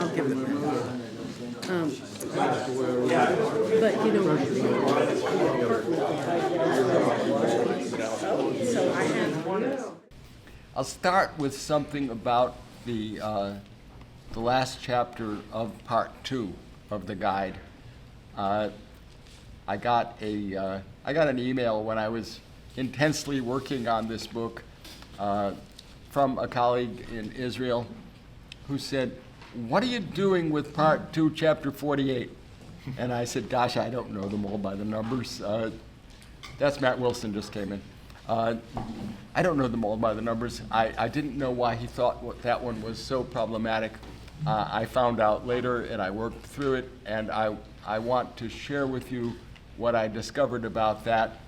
I'll give it back. But you know, so I have one. I'll start with something about the last chapter of part 2 of the guide. I got an email when I was intensely working on this book from a colleague in Israel who said, "What are you doing with part 2, chapter 48?" And I said, "Gosh, I don't know them all by the numbers." That's Matt Wilson just came in. I don't know them all by the numbers. I didn't know why he thought that one was so problematic. I found out later, and I worked through it, and I want to share with you what I discovered about that.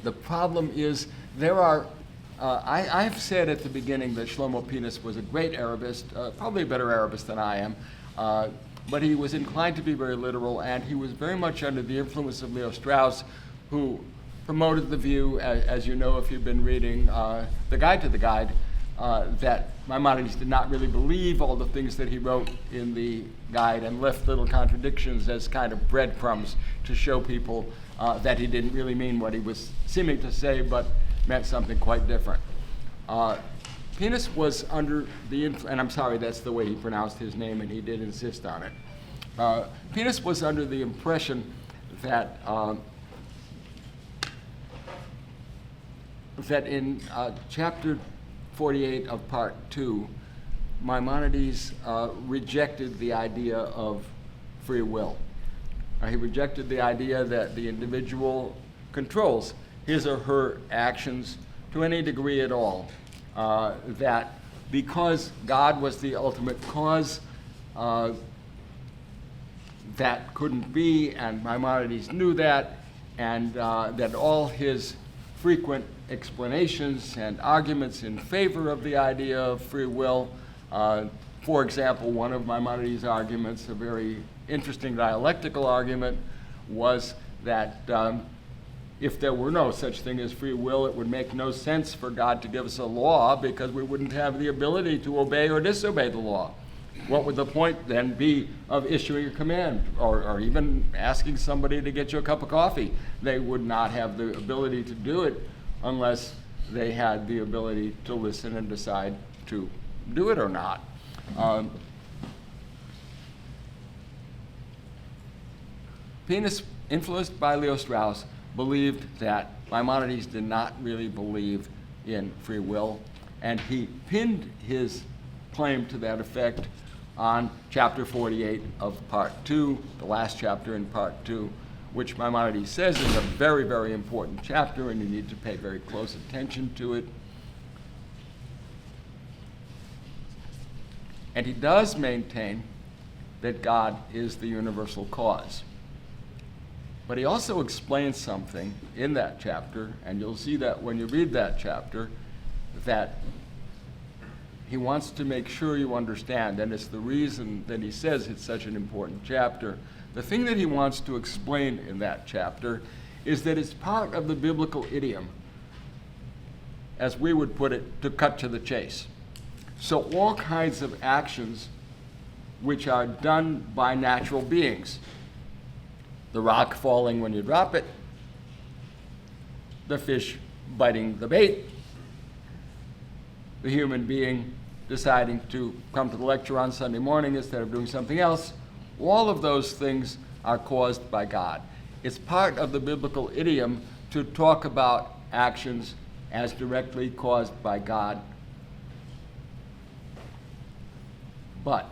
The problem is there are, I've said at the beginning that Shlomo Pincus was a great Arabist, probably a better Arabist than I am, but he was inclined to be very literal, and he was very much under the influence of Leo Strauss, who promoted the view, as you know if you've been reading The Guide to the Guide, that Maimonides did not really believe all the things that he wrote in the guide and left little contradictions as kind of breadcrumbs to show people that he didn't really mean what he was seeming to say, but meant something quite different. Pincus was under the and I'm sorry, that's the way he pronounced his name, and he did insist on it. Pincus was under the impression that that in chapter 48 of part 2, Maimonides rejected the idea of free will. He rejected the idea that the individual controls his or her actions to any degree at all. That because God was the ultimate cause, that couldn't be, and Maimonides knew that, and that all his frequent explanations and arguments in favor of the idea of free will. For example, one of Maimonides' arguments, a very interesting dialectical argument, was that if there were no such thing as free will, it would make no sense for God to give us a law because we wouldn't have the ability to obey or disobey the law. What would the point then be of issuing a command or even asking somebody to get you a cup of coffee? They would not have the ability to do it unless they had the ability to listen and decide to do it or not. Pincus, influenced by Leo Strauss, believed that Maimonides did not really believe in free will, and he pinned his claim to that effect on chapter 48 of part 2, the last chapter in part 2, which Maimonides says is a very, very important chapter, and you need to pay very close attention to it. And he does maintain that God is the universal cause. But he also explains something in that chapter, and you'll see that when you read that chapter, that he wants to make sure you understand, and it's the reason that he says it's such an important chapter. The thing that he wants to explain in that chapter is that it's part of the biblical idiom, as we would put it, to cut to the chase. So all kinds of actions which are done by natural beings, the rock falling when you drop it, the fish biting the bait, the human being deciding to come to the lecture on Sunday morning instead of doing something else, all of those things are caused by God. It's part of the biblical idiom to talk about actions as directly caused by God. But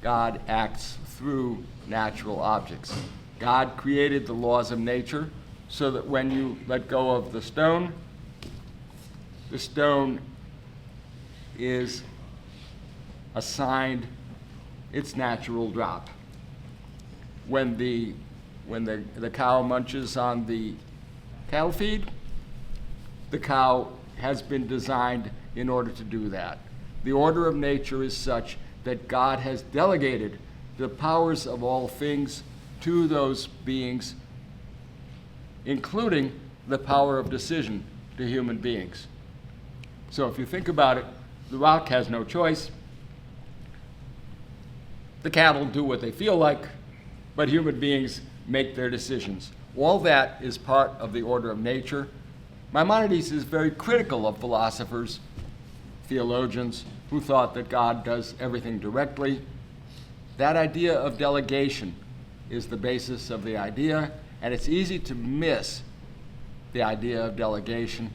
God acts through natural objects. God created the laws of nature so that when you let go of the stone is assigned its natural drop. When the cow munches on the cattle feed, the cow has been designed in order to do that. The order of nature is such that God has delegated the powers of all things to those beings, including the power of decision to human beings. So if you think about it, the rock has no choice. The cattle do what they feel like, but human beings make their decisions. All that is part of the order of nature. Maimonides is very critical of philosophers, theologians, who thought that God does everything directly. That idea of delegation is the basis of the idea, and it's easy to miss the idea of delegation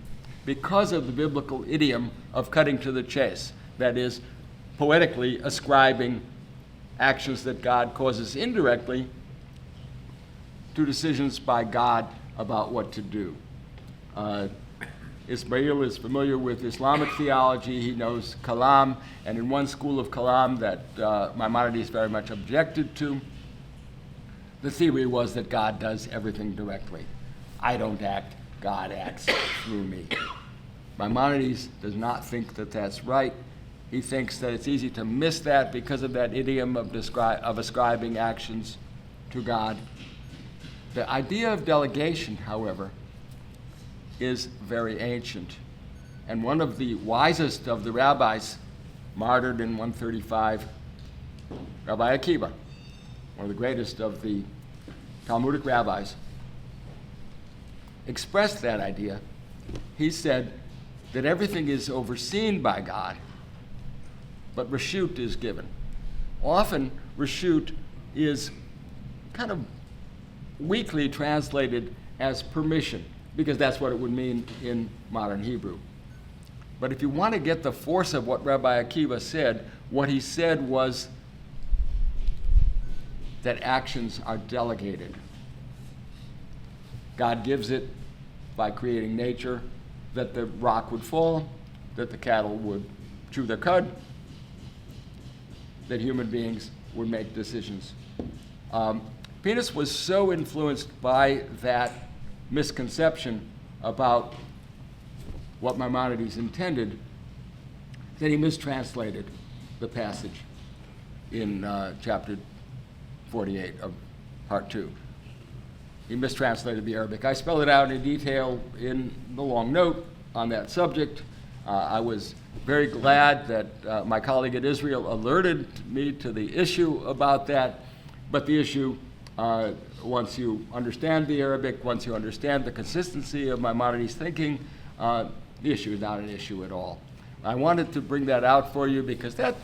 because of the biblical idiom of cutting to the chase. That is, poetically ascribing actions that God causes indirectly to decisions by God about what to do. Ismail is familiar with Islamic theology. He knows Kalam, and in one school of Kalam that Maimonides very much objected to, the theory was that God does everything directly. I don't act, God acts through me. Maimonides does not think that that's right. He thinks that it's easy to miss that because of that idiom of ascribing actions to God. The idea of delegation, however, is very ancient. And one of the wisest of the rabbis, martyred in 135, Rabbi Akiva, one of the greatest of the Talmudic rabbis, expressed that idea. He said that everything is overseen by God, but reshut is given. Often, reshut is kind of weakly translated as permission, because that's what it would mean in modern Hebrew. But if you want to get the force of what Rabbi Akiva said, what he said was that actions are delegated. God gives it by creating nature, that the rock would fall, that the cattle would chew their cud, that human beings would make decisions. Penis was so influenced by that misconception about what Maimonides intended that he mistranslated the passage in chapter 48 of part 2. He mistranslated the Arabic. I spell it out in detail in the long note on that subject. I was very glad that my colleague at Israel alerted me to the issue about that, but the issue, once you understand the Arabic, once you understand the consistency of Maimonides' thinking, the issue is not an issue at all. I wanted to bring that out for you because that,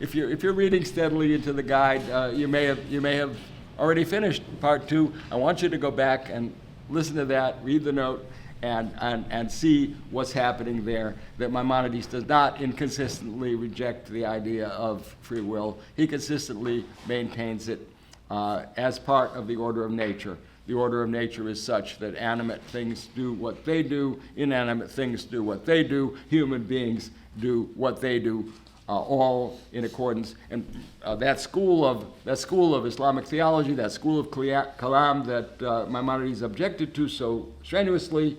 if you're reading steadily into the guide, you may have already finished part 2. I want you to go back and listen to that, read the note, and see what's happening there, that Maimonides does not inconsistently reject the idea of free will. He consistently maintains it as part of the order of nature. The order of nature is such that animate things do what they do, inanimate things do what they do, human beings do what they do, all in accordance. And that school of Islamic theology, that school of Kalam that Maimonides objected to so strenuously,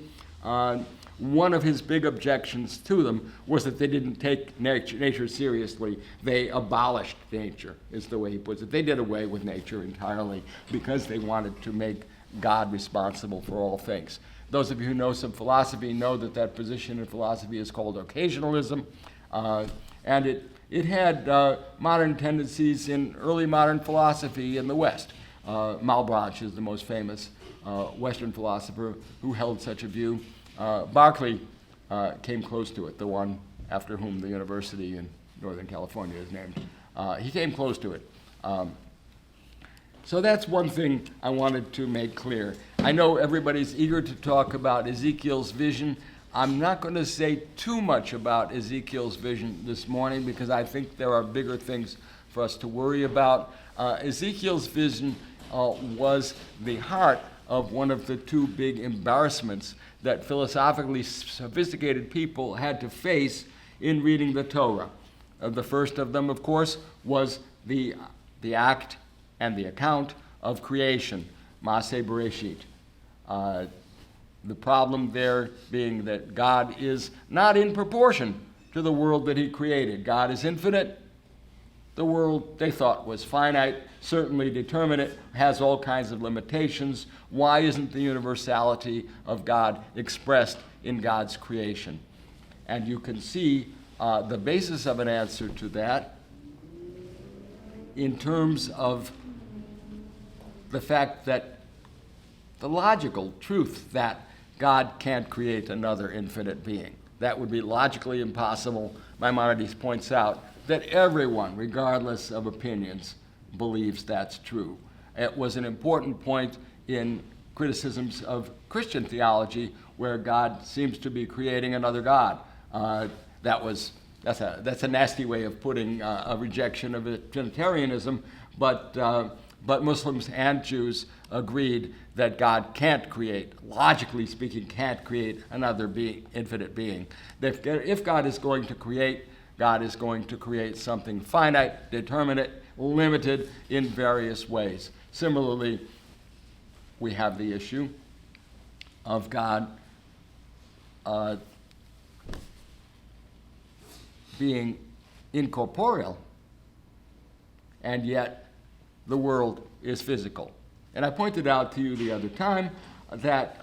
one of his big objections to them was that they didn't take nature seriously. They abolished nature, is the way he puts it. They did away with nature entirely because they wanted to make God responsible for all things. Those of you who know some philosophy know that that position in philosophy is called occasionalism, and it had modern tendencies in early modern philosophy in the West. Malebranche is the most famous Western philosopher who held such a view. Berkeley came close to it, the one after whom the university in Northern California is named. He came close to it. So that's one thing I wanted to make clear. I know everybody's eager to talk about Ezekiel's vision. I'm not going to say too much about Ezekiel's vision this morning because I think there are bigger things for us to worry about. Ezekiel's vision was the heart of one of the two big embarrassments that philosophically sophisticated people had to face in reading the Torah. The first of them, of course, was the act and the account of creation, Maaseh Bereshit. The problem there being that God is not in proportion to the world that he created. God is infinite. The world they thought was finite, certainly determinate, has all kinds of limitations. Why isn't the universality of God expressed in God's creation? And you can see the basis of an answer to that in terms of the fact that the logical truth that God can't create another infinite being. That would be logically impossible. Maimonides points out that everyone, regardless of opinions, believes that's true. It was an important point in criticisms of Christian theology where God seems to be creating another God. That's a nasty way of putting a rejection of Trinitarianism, but Muslims and Jews agreed that God can't create, logically speaking, can't create another infinite being. If God is going to create, God is going to create something finite, determinate, limited in various ways. Similarly, we have the issue of God being incorporeal, and yet the world is physical. And I pointed out to you the other time that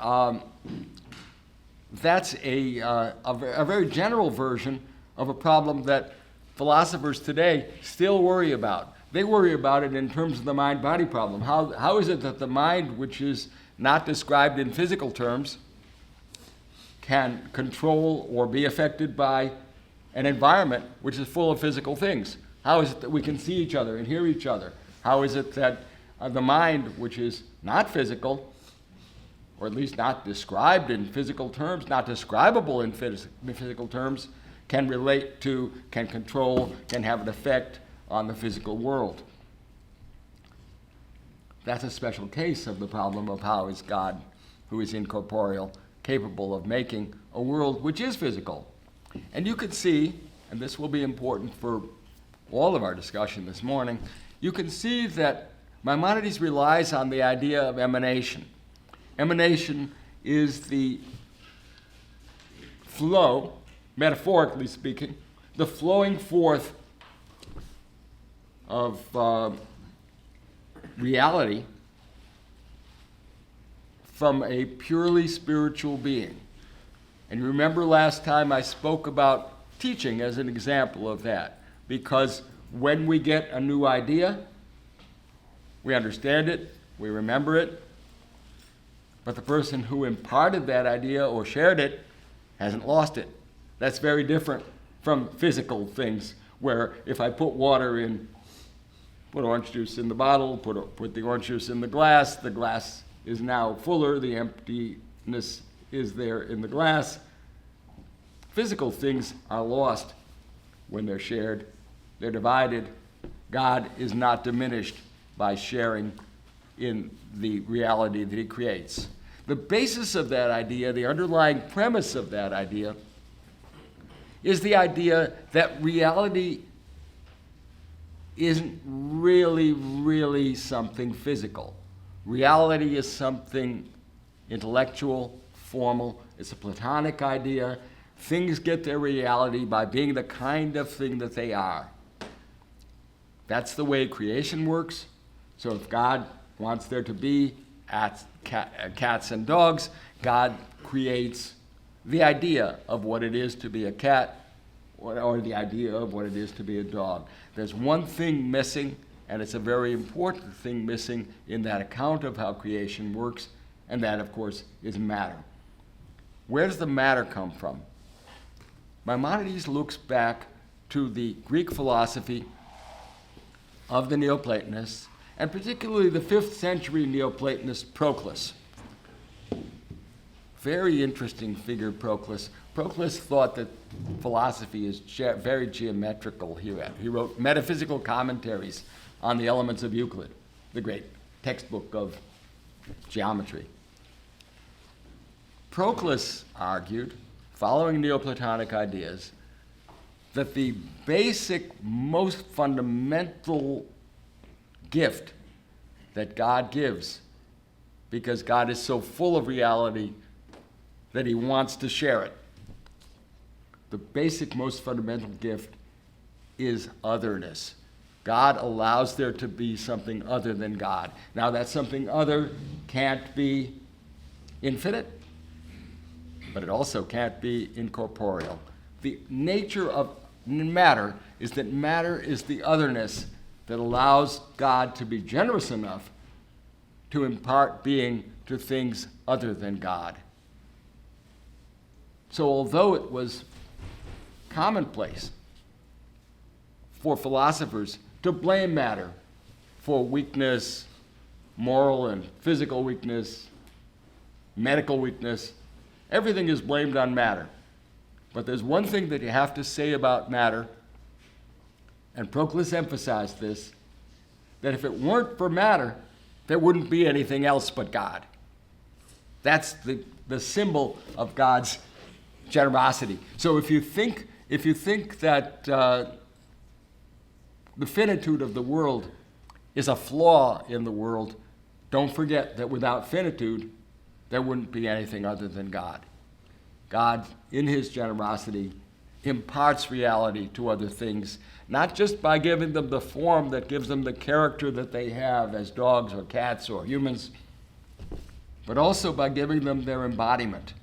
that's a very general version of a problem that philosophers today still worry about. They worry about it in terms of the mind-body problem. How is it that the mind, which is not described in physical terms, can control or be affected by an environment which is full of physical things? How is it that we can see each other and hear each other? How is it that the mind, which is not physical, or at least not described in physical terms, not describable in physical terms, can relate to, can control, can have an effect on the physical world? That's a special case of the problem of how is God, who is incorporeal, capable of making a world which is physical. And you can see, and this will be important for all of our discussion this morning, you can see that Maimonides relies on the idea of emanation. Emanation is the flow, metaphorically speaking, the flowing forth of reality from a purely spiritual being. And you remember last time I spoke about teaching as an example of that, because when we get a new idea, we understand it, we remember it, but the person who imparted that idea or shared it hasn't lost it. That's very different from physical things, where if I put orange juice in the bottle, put the orange juice in the glass is now fuller, the emptiness is there in the glass. Physical things are lost when they're shared, they're divided. God is not diminished by sharing in the reality that he creates. The basis of that idea, the underlying premise of that idea, is the idea that reality isn't really something physical. Reality is something intellectual, formal. It's a Platonic idea. Things get their reality by being the kind of thing that they are. That's the way creation works. So if God wants there to be cats and dogs, God creates the idea of what it is to be a cat, or the idea of what it is to be a dog. There's one thing missing, and it's a very important thing missing in that account of how creation works, and that, of course, is matter. Where does the matter come from? Maimonides looks back to the Greek philosophy of the Neoplatonists, and particularly the 5th century Neoplatonist Proclus. Very interesting figure, Proclus. Proclus thought that philosophy is very geometrical. He wrote metaphysical commentaries on the Elements of Euclid, the great textbook of geometry. Proclus argued, following Neoplatonic ideas, that the basic, most fundamental gift that God gives, because God is so full of reality that he wants to share it, the basic, most fundamental gift is otherness. God allows there to be something other than God. Now, that something other can't be infinite, but it also can't be incorporeal. The nature of matter is that matter is the otherness that allows God to be generous enough to impart being to things other than God. So although it was commonplace for philosophers to blame matter for weakness, moral and physical weakness, medical weakness, everything is blamed on matter. But there's one thing that you have to say about matter, and Proclus emphasized this, that if it weren't for matter, there wouldn't be anything else but God. That's the symbol of God's generosity. So if you think that the finitude of the world is a flaw in the world, don't forget that without finitude, there wouldn't be anything other than God. God, in his generosity, imparts reality to other things, not just by giving them the form that gives them the character that they have as dogs or cats or humans, but also by giving them their embodiment.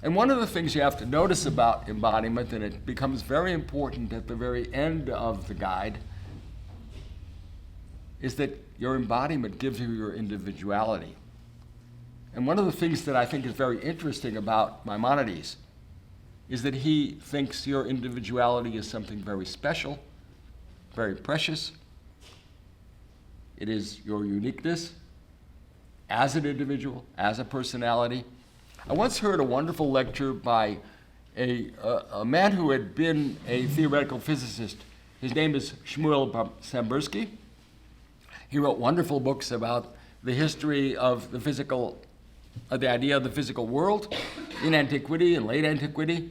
And one of the things you have to notice about embodiment, and it becomes very important at the very end of the guide, is that your embodiment gives you your individuality. And one of the things that I think is very interesting about Maimonides is that he thinks your individuality is something very special, very precious. It is your uniqueness as an individual, as a personality. I once heard a wonderful lecture by a man who had been a theoretical physicist. His name is Shmuel Sambursky. He wrote wonderful books about the history of the idea of the physical world in antiquity and late antiquity.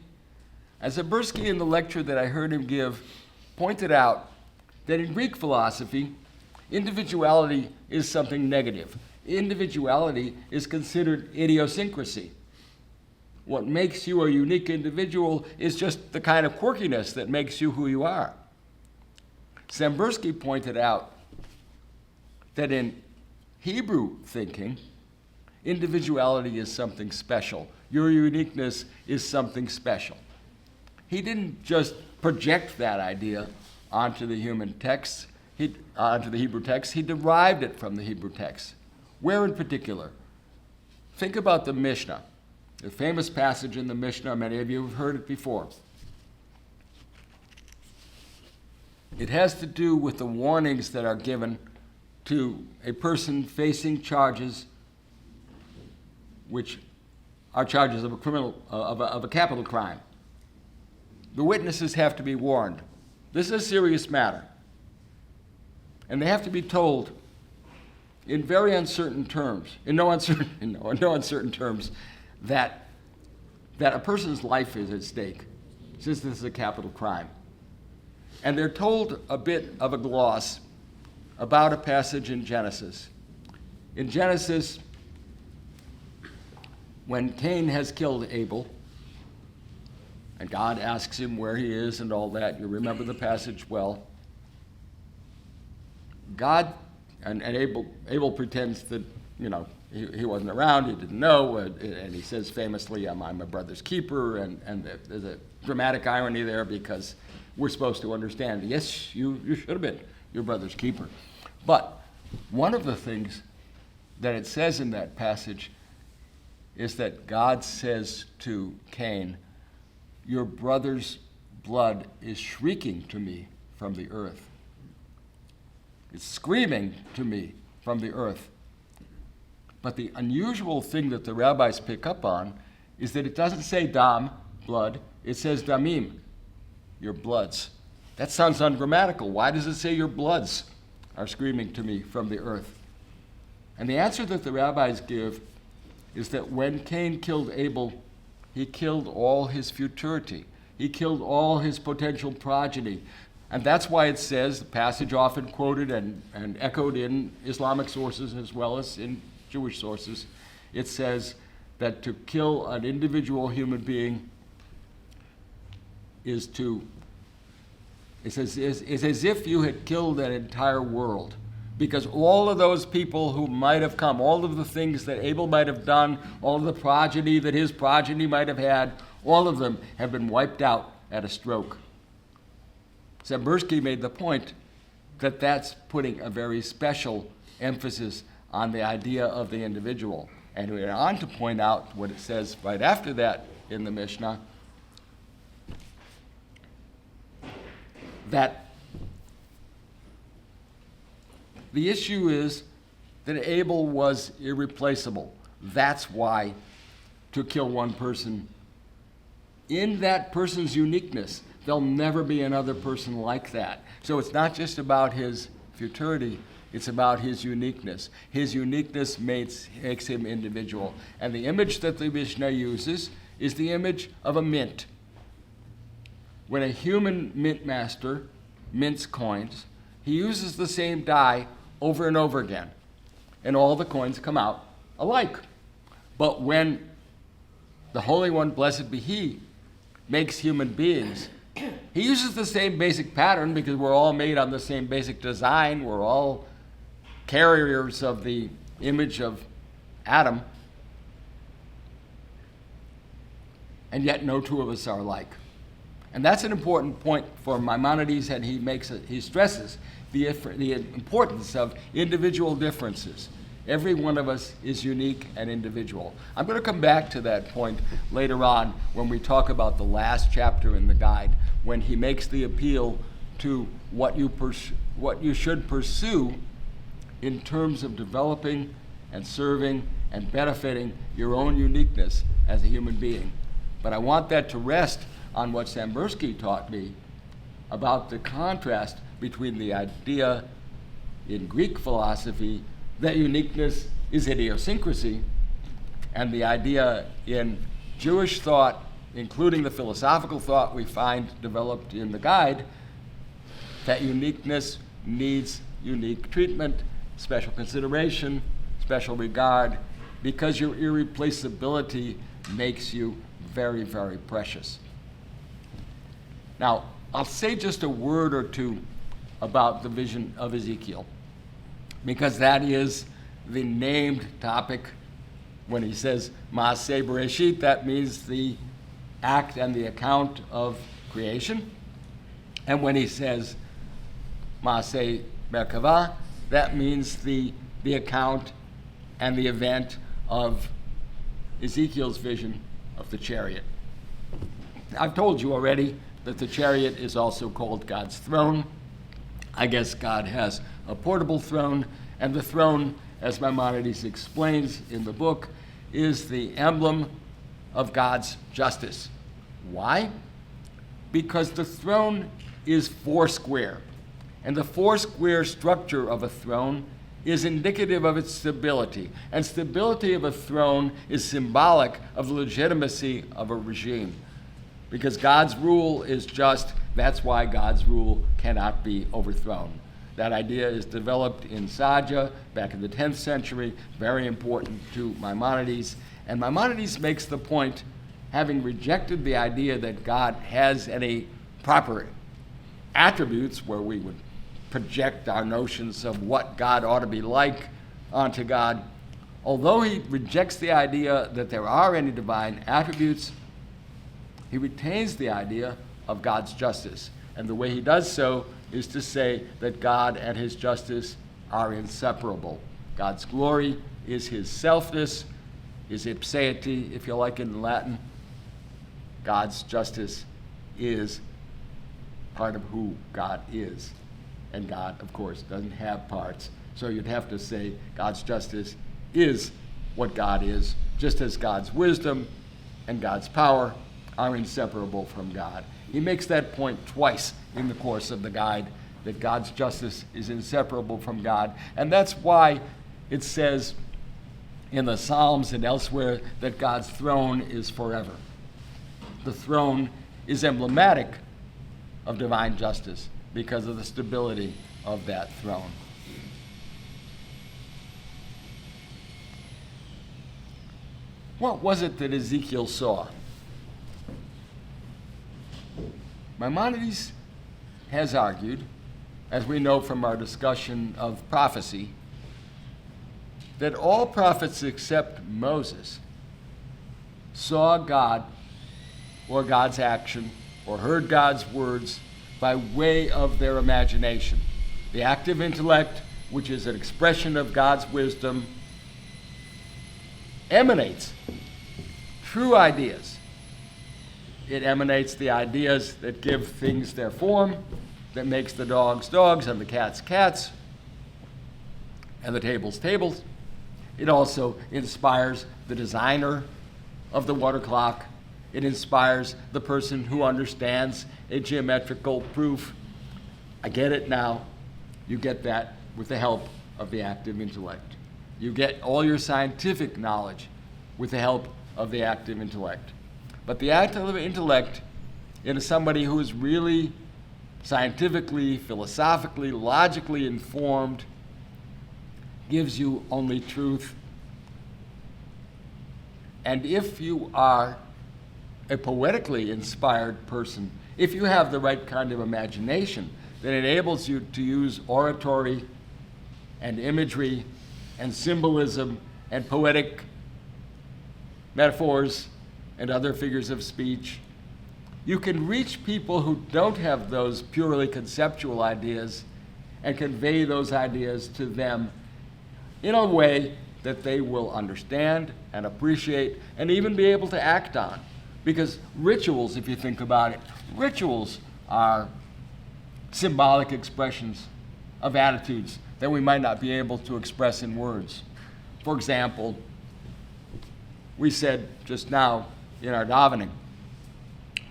And Sambursky, in the lecture that I heard him give, pointed out that in Greek philosophy, individuality is something negative. Individuality is considered idiosyncrasy. What makes you a unique individual is just the kind of quirkiness that makes you who you are. Sambursky pointed out that in Hebrew thinking, individuality is something special. Your uniqueness is something special. He didn't just project that idea onto the human texts, onto the Hebrew text. He derived it from the Hebrew text. Where in particular? Think about the Mishnah, the famous passage in the Mishnah. Many of you have heard it before. It has to do with the warnings that are given to a person facing charges which are charges of a capital crime. The witnesses have to be warned. This is a serious matter. And they have to be told in very uncertain terms, in no uncertain terms, that a person's life is at stake, since this is a capital crime. And they're told a bit of a gloss about a passage in Genesis. In Genesis, when Cain has killed Abel, and God asks him where he is and all that, you remember the passage well. God, and Abel pretends that, he wasn't around, he didn't know, and he says famously, I'm my brother's keeper, and there's a dramatic irony there because we're supposed to understand, yes, you should have been your brother's keeper. But one of the things that it says in that passage is that God says to Cain, your brother's blood is shrieking to me from the earth. It's screaming to me from the earth. But the unusual thing that the rabbis pick up on is that it doesn't say dam, blood, it says damim, your bloods. That sounds ungrammatical. Why does it say your bloods are screaming to me from the earth? And the answer that the rabbis give is that when Cain killed Abel, he killed all his futurity. He killed all his potential progeny. And that's why it says, the passage often quoted and echoed in Islamic sources as well as in Jewish sources, it says that to kill an individual human being is as if you had killed an entire world. Because all of those people who might have come, all of the things that Abel might have done, all of the progeny that his progeny might have had, all of them have been wiped out at a stroke. Sambursky made the point that that's putting a very special emphasis on the idea of the individual. And we went on to point out what it says right after that in the Mishnah, that the issue is that Abel was irreplaceable. That's why to kill one person, in that person's uniqueness, there'll never be another person like that. So it's not just about his futurity, it's about his uniqueness. His uniqueness makes him individual. And the image that the Mishnah uses is the image of a mint. When a human mint master mints coins, he uses the same die over and over again, and all the coins come out alike. But when the Holy One, blessed be He, makes human beings, He uses the same basic pattern because we're all made on the same basic design. We're all carriers of the image of Adam, and yet no two of us are alike. And that's an important point for Maimonides, and he stresses the importance of individual differences. Every one of us is unique and individual. I'm going to come back to that point later on when we talk about the last chapter in the guide, when he makes the appeal to what you should pursue in terms of developing and serving and benefiting your own uniqueness as a human being. But I want that to rest on what Sambursky taught me about the contrast between the idea in Greek philosophy that uniqueness is idiosyncrasy, and the idea in Jewish thought, including the philosophical thought we find developed in the guide, that uniqueness needs unique treatment, special consideration, special regard, because your irreplaceability makes you very, very precious. Now, I'll say just a word or two about the vision of Ezekiel, because that is the named topic. When he says Maaseh Bereshit, that means the act and the account of creation. And when he says Maaseh Merkavah, that means the account and the event of Ezekiel's vision of the chariot. I've told you already that the chariot is also called God's throne. I guess God has a portable throne, and the throne, as Maimonides explains in the book, is the emblem of God's justice. Why? Because the throne is foursquare, and the foursquare structure of a throne is indicative of its stability, and stability of a throne is symbolic of the legitimacy of a regime. Because God's rule is just, that's why God's rule cannot be overthrown. That idea is developed in Saja back in the 10th century, very important to Maimonides. And Maimonides makes the point, having rejected the idea that God has any proper attributes where we would project our notions of what God ought to be like onto God, although he rejects the idea that there are any divine attributes, he retains the idea of God's justice. And the way he does so is to say that God and his justice are inseparable. God's glory is his selfness, his ipseity, if you like it in Latin. God's justice is part of who God is. And God, of course, doesn't have parts. So you'd have to say God's justice is what God is, just as God's wisdom and God's power are inseparable from God. He makes that point twice in the course of the guide, that God's justice is inseparable from God. And that's why it says in the Psalms and elsewhere that God's throne is forever. The throne is emblematic of divine justice because of the stability of that throne. What was it that Ezekiel saw? Maimonides has argued, as we know from our discussion of prophecy, that all prophets except Moses saw God or God's action or heard God's words by way of their imagination. The active intellect, which is an expression of God's wisdom, emanates true ideas. It emanates the ideas that give things their form, that makes the dogs dogs and the cats cats and the tables tables. It also inspires the designer of the water clock. It inspires the person who understands a geometrical proof. I get it now. You get that with the help of the active intellect. You get all your scientific knowledge with the help of the active intellect. But the active intellect in somebody who is really scientifically, philosophically, logically informed gives you only truth. And if you are a poetically inspired person, if you have the right kind of imagination that enables you to use oratory and imagery and symbolism and poetic metaphors and other figures of speech, you can reach people who don't have those purely conceptual ideas and convey those ideas to them in a way that they will understand and appreciate and even be able to act on. Because rituals, if you think about it, rituals are symbolic expressions of attitudes that we might not be able to express in words. For example, we said just now in our davening,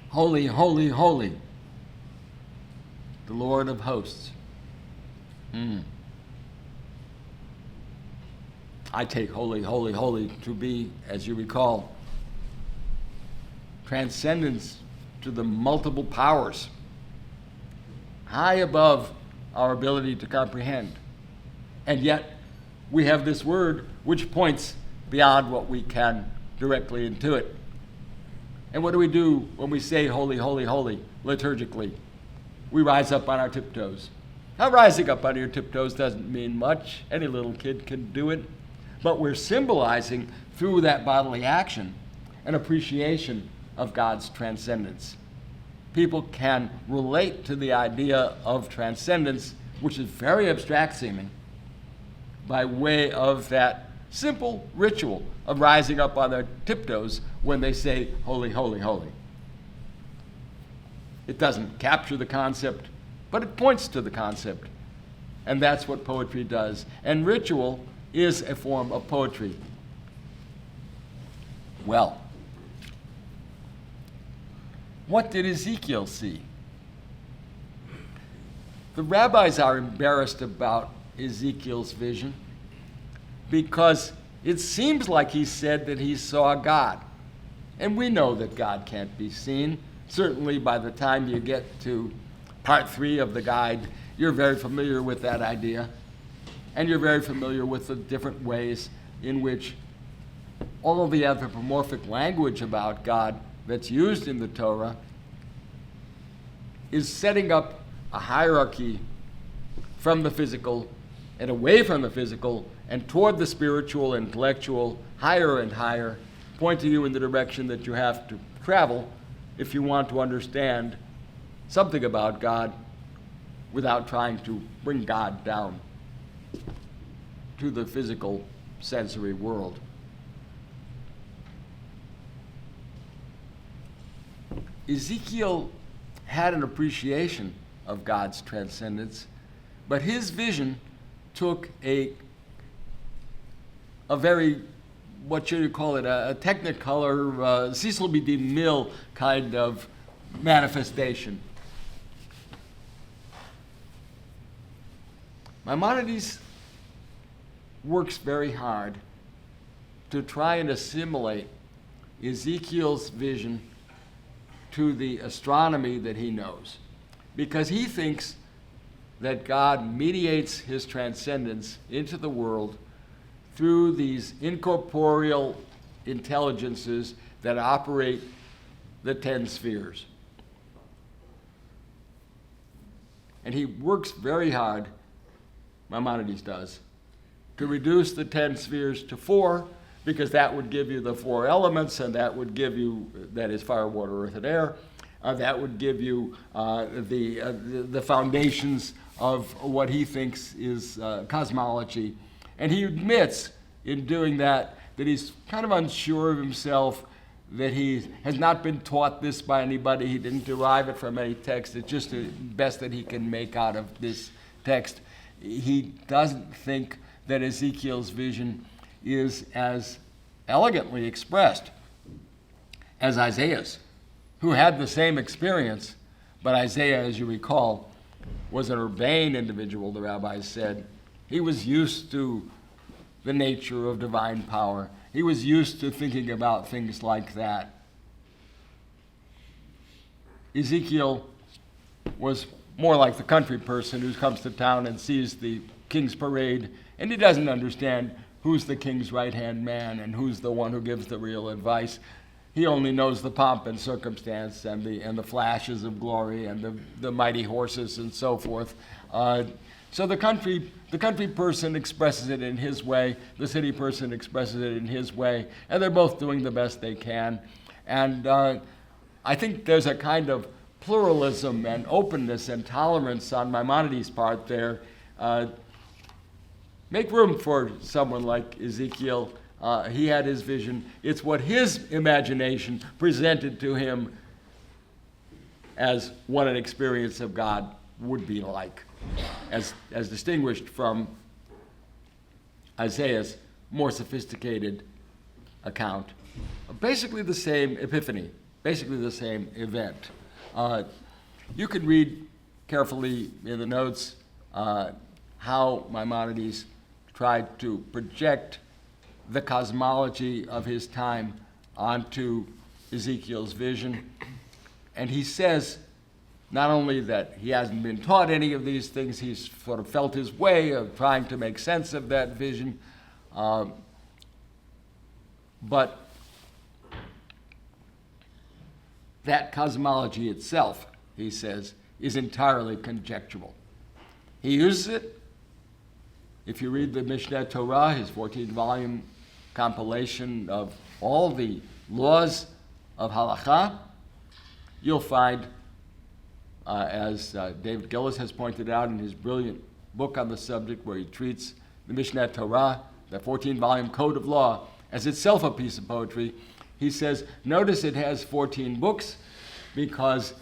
"Holy, holy, holy, the Lord of hosts." I take holy, holy, holy to be, as you recall, transcendence to the multiple powers, high above our ability to comprehend. And yet, we have this word which points beyond what we can directly intuit. And what do we do when we say holy, holy, holy, liturgically? We rise up on our tiptoes. Now, rising up on your tiptoes doesn't mean much. Any little kid can do it. But we're symbolizing through that bodily action an appreciation of God's transcendence. People can relate to the idea of transcendence, which is very abstract seeming, by way of that simple ritual of rising up on their tiptoes when they say, "Holy, holy, holy." It doesn't capture the concept, but it points to the concept. And that's what poetry does. And ritual is a form of poetry. Well, what did Ezekiel see? The rabbis are embarrassed about Ezekiel's vision because it seems like he said that he saw God. And we know that God can't be seen. Certainly by the time you get to part 3 of the guide, you're very familiar with that idea. And you're very familiar with the different ways in which all of the anthropomorphic language about God that's used in the Torah is setting up a hierarchy from the physical and away from the physical and toward the spiritual, intellectual, higher and higher, pointing you in the direction that you have to travel if you want to understand something about God without trying to bring God down to the physical sensory world. Ezekiel had an appreciation of God's transcendence, but his vision took a very, what should you call it, a technicolor, Cecil B. DeMille kind of manifestation. Maimonides works very hard to try and assimilate Ezekiel's vision to the astronomy that he knows, because he thinks that God mediates his transcendence into the world through these incorporeal intelligences that operate the 10 spheres. And he works very hard, Maimonides does, to reduce the 10 spheres to 4, because that would give you the 4 elements, and that would give you, that is fire, water, earth, and air. that would give you the foundations of what he thinks is cosmology. And he admits in doing that he's kind of unsure of himself, that he has not been taught this by anybody. He didn't derive it from any text. It's just the best that he can make out of this text. He doesn't think that Ezekiel's vision is as elegantly expressed as Isaiah's, who had the same experience, but Isaiah, as you recall, was an urbane individual, the rabbis said. He was used to the nature of divine power. He was used to thinking about things like that. Ezekiel was more like the country person who comes to town and sees the king's parade, and he doesn't understand who's the king's right-hand man and who's the one who gives the real advice. He only knows the pomp and circumstance and the flashes of glory and the mighty horses and so forth. So the country person expresses it in his way, the city person expresses it in his way, and they're both doing the best they can. And I think there's a kind of pluralism and openness and tolerance on Maimonides' part there. Make room for someone like Ezekiel. He had his vision. It's what his imagination presented to him as what an experience of God would be like, as distinguished from Isaiah's more sophisticated account. Basically the same epiphany, basically the same event. You can read carefully in the notes how Maimonides tried to project the cosmology of his time onto Ezekiel's vision. And he says not only that he hasn't been taught any of these things, he's sort of felt his way of trying to make sense of that vision, but that cosmology itself, he says, is entirely conjectural. He uses it. If you read the Mishneh Torah, his 14-volume compilation of all the laws of halakha, you'll find, as David Gillis has pointed out in his brilliant book on the subject, where he treats the Mishneh Torah, the 14-volume code of law, as itself a piece of poetry. He says, notice it has 14 books because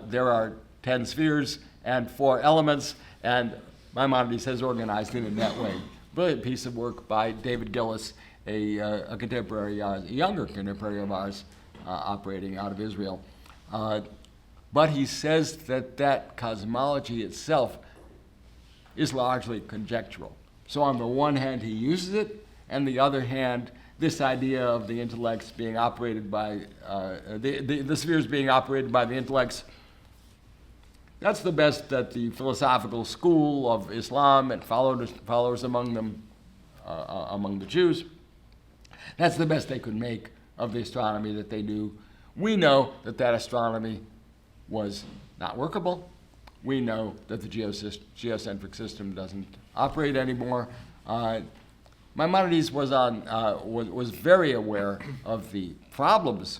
there are 10 spheres and 4 elements, and Maimonides has organized it in that way. Brilliant piece of work by David Gillis, a contemporary, a younger contemporary of ours, operating out of Israel. But he says that cosmology itself is largely conjectural. So on the one hand, he uses it, and the other hand, this idea of the intellects being operated by, the spheres being operated by the intellects, that's the best that the philosophical school of Islam and followers among them, among the Jews, that's the best they could make of the astronomy that they do. We know that astronomy was not workable. We know that the geocentric system doesn't operate anymore. Maimonides was very aware of the problems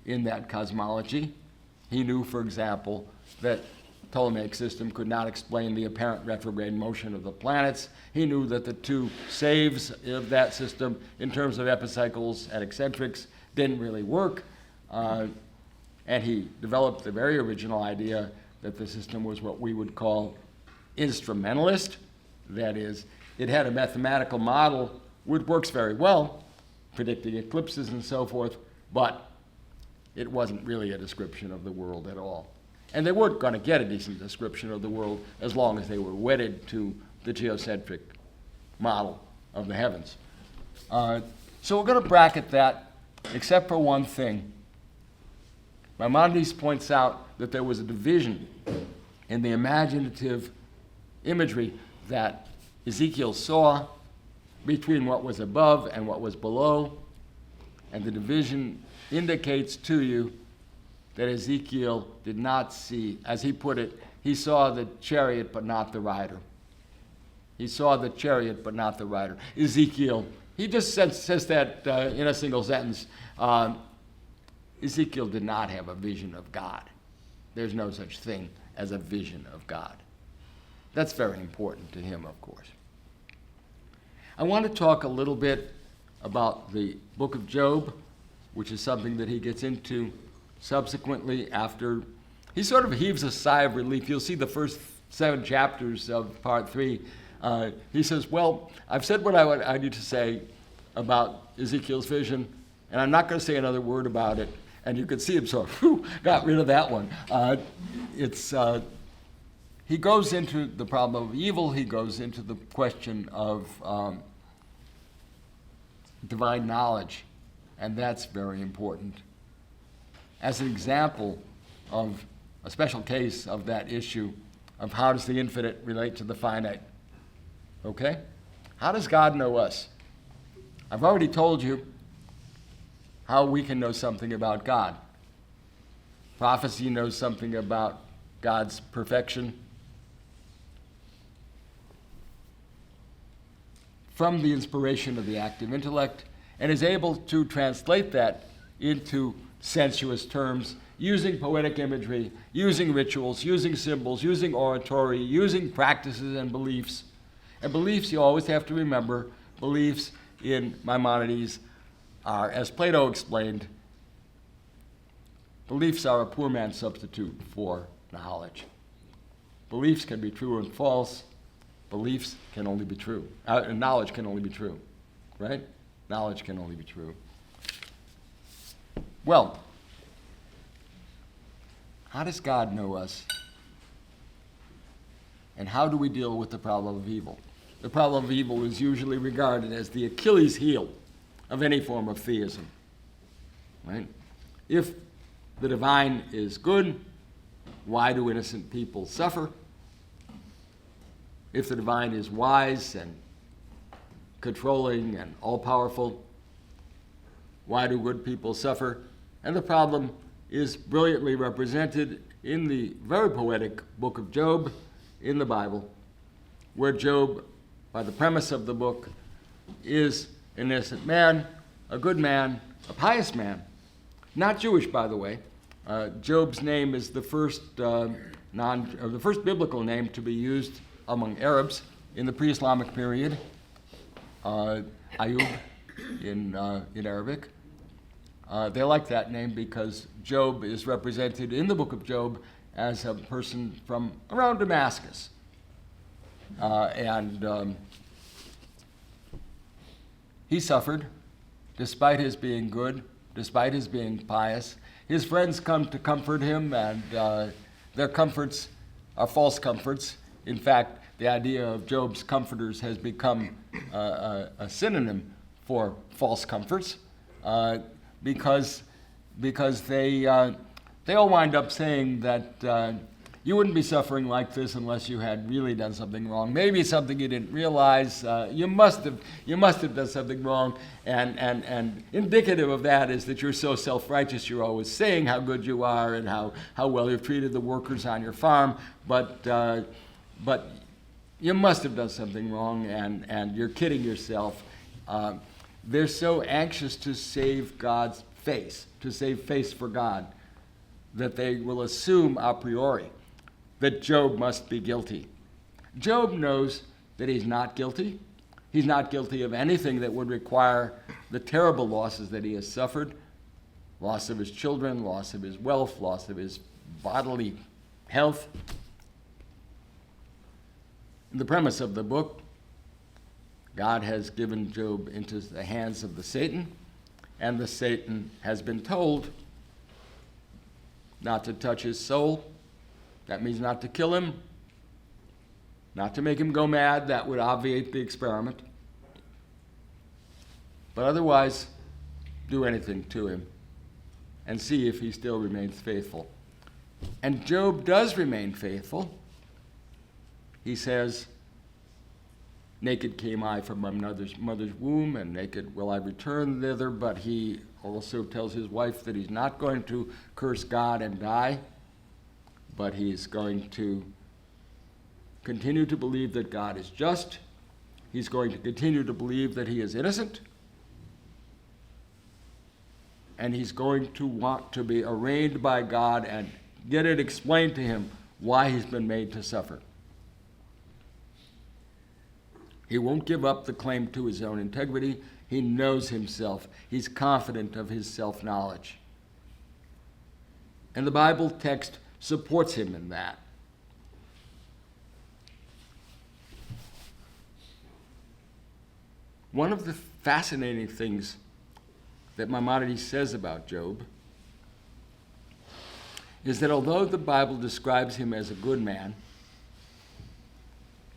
in that cosmology. He knew, for example, that Ptolemaic system could not explain the apparent retrograde motion of the planets. He knew that the two saves of that system in terms of epicycles and eccentrics didn't really work. And he developed the very original idea that the system was what we would call instrumentalist. That is, it had a mathematical model which works very well, predicting eclipses and so forth, but it wasn't really a description of the world at all. And they weren't going to get a decent description of the world as long as they were wedded to the geocentric model of the heavens. So we're going to bracket that, except for one thing. Maimonides points out that there was a division in the imaginative imagery that Ezekiel saw between what was above and what was below, and the division indicates to you that Ezekiel did not see, as he put it, he saw the chariot but not the rider. He saw the chariot but not the rider. Ezekiel, he just says that in a single sentence. Ezekiel did not have a vision of God. there's no such thing as a vision of God. That's very important to him, of course. I want to talk a little bit about the book of Job, which is something that he gets into subsequently after he sort of heaves a sigh of relief. You'll see the first 7 chapters of part 3. He says, well, I've said what I need to say about Ezekiel's vision, and I'm not going to say another word about it. And you could see him sort of, got rid of that one. He goes into the problem of evil. He goes into the question of divine knowledge, and that's very important. As an example of a special case of that issue of how does the infinite relate to the finite. Okay? How does God know us? I've already told you how we can know something about God. Prophecy knows something about God's perfection from the inspiration of the active intellect, and is able to translate that into sensuous terms, using poetic imagery, using rituals, using symbols, using oratory, using practices and beliefs. And beliefs, you always have to remember, beliefs in Maimonides are, as Plato explained, beliefs are a poor man's substitute for knowledge. Beliefs can be true and false. Beliefs can only be true. Knowledge can only be true, right? Knowledge can only be true. Well, how does God know us? And how do we deal with the problem of evil? The problem of evil is usually regarded as the Achilles heel of any form of theism, right? If the divine is good, why do innocent people suffer? If the divine is wise and controlling and all-powerful, why do good people suffer? And the problem is brilliantly represented in the very poetic book of Job in the Bible, where Job, by the premise of the book, is an innocent man, a good man, a pious man, not Jewish, by the way. Job's name is the first biblical name to be used among Arabs in the pre-Islamic period. Ayub in Arabic. They like that name because Job is represented in the book of Job as a person from around Damascus. He suffered, despite his being good, despite his being pious. His friends come to comfort him, and their comforts are false comforts. In fact, the idea of Job's comforters has become a synonym for false comforts, because they all wind up saying that you wouldn't be suffering like this unless you had really done something wrong. Maybe something you didn't realize. You must have done something wrong. And indicative of that is that you're so self-righteous. You're always saying how good you are and how well you've treated the workers on your farm. But you must have done something wrong, and you're kidding yourself. They're so anxious to save God's face, to save face for God, that they will assume a priori that Job must be guilty. Job knows that he's not guilty. He's not guilty of anything that would require the terrible losses that he has suffered: loss of his children, loss of his wealth, loss of his bodily health. The premise of the book, God has given Job into the hands of the Satan, and the Satan has been told not to touch his soul. That means not to kill him, not to make him go mad. That would obviate the experiment. But otherwise, do anything to him and see if he still remains faithful. And Job does remain faithful. He says, "Naked came I from my mother's womb, and naked will I return thither." But he also tells his wife that he's not going to curse God and die, but he's going to continue to believe that God is just. He's going to continue to believe that he is innocent. And he's going to want to be arraigned by God and Get it explained to him why he's been made to suffer. He won't give up the claim to his own integrity. He knows himself. He's confident of his self-knowledge. And the Bible text supports him in that. One of the fascinating things that Maimonides says about Job is that although the Bible describes him as a good man,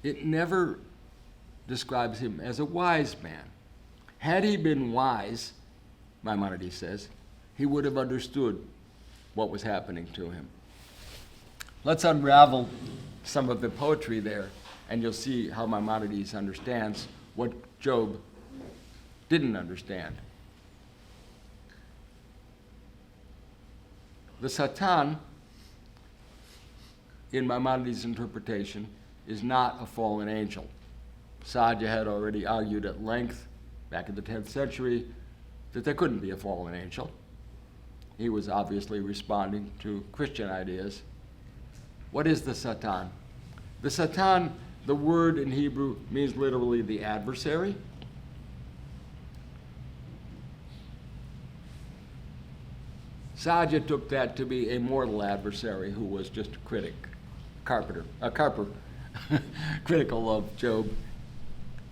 it never describes him as a wise man. Had he been wise, Maimonides says, he would have understood what was happening to him. Let's unravel some of the poetry there, and you'll see how Maimonides understands what Job didn't understand. The Satan, in Maimonides' interpretation, is not a fallen angel. Sadja had already argued at length back in the 10th century that there couldn't be a fallen angel. He was obviously responding to Christian ideas. What is the Satan? The Satan, the word in Hebrew, means literally the adversary. Sadja took that to be a mortal adversary who was just a critic, carper, critical of Job.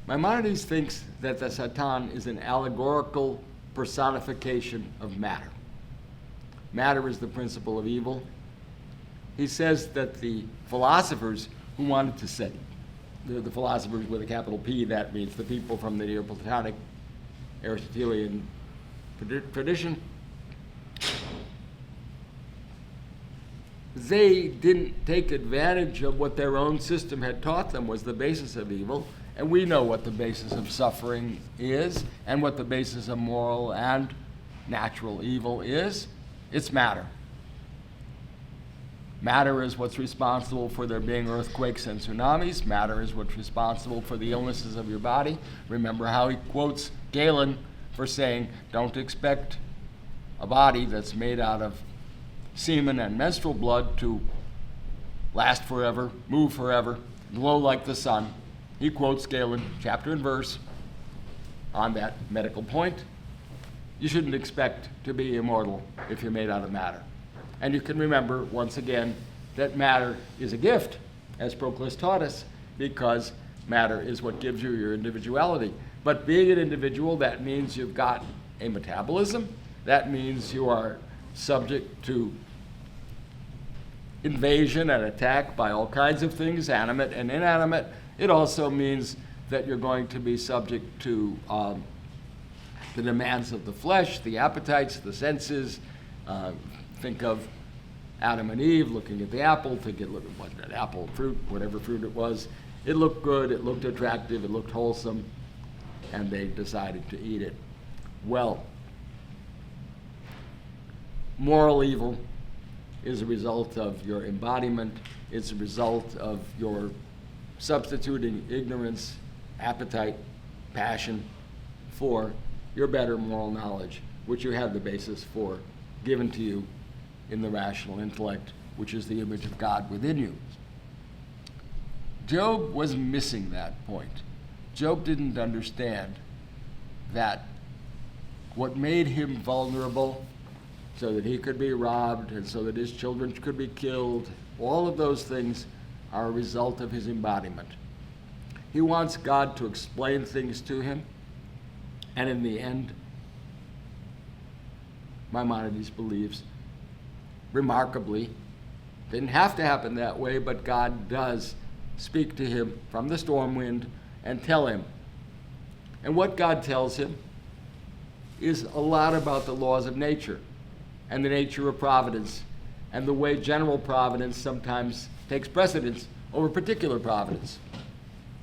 Maimonides thinks that the Satan is an allegorical personification of matter. Matter is the principle of evil. He says that the philosophers who wanted to say, the philosophers with a capital P, that means the people from the Neoplatonic Aristotelian tradition, they didn't take advantage of what their own system had taught them was the basis of evil. And we know what the basis of suffering is and what the basis of moral and natural evil is. It's matter. Matter is what's responsible for there being earthquakes and tsunamis. Matter is what's responsible for the illnesses of your body. Remember how he quotes Galen for saying, don't expect a body that's made out of semen and menstrual blood to last forever, move forever, glow like the sun. He quotes Galen, chapter and verse, on that medical point. You shouldn't expect to be immortal if you're made out of matter. And you can remember, once again, that matter is a gift, as Proclus taught us, because matter is what gives you your individuality. But being an individual, that means you've got a metabolism. That means you are subject to invasion and attack by all kinds of things, animate and inanimate. It also means that you're going to be subject to the demands of the flesh, the appetites, the senses. Think of Adam and Eve looking at the apple, thinking, look, what, an apple, fruit, whatever fruit it was. It looked good, it looked attractive, it looked wholesome, and they decided to eat it. Well, moral evil is a result of your embodiment. It's a result of your substituting ignorance, appetite, passion for your better moral knowledge, which you have the basis for, given to you in the rational intellect, which is the image of God within you. Job was missing that point. Job didn't understand that what made him vulnerable so that he could be robbed and so that his children could be killed, all of those things are a result of his embodiment. He wants God to explain things to him, and in the end, Maimonides believes, remarkably, didn't have to happen that way, but God does speak to him from the storm wind and tell him. And what God tells him is a lot about the laws of nature and the nature of providence and the way general providence sometimes takes precedence over particular providence.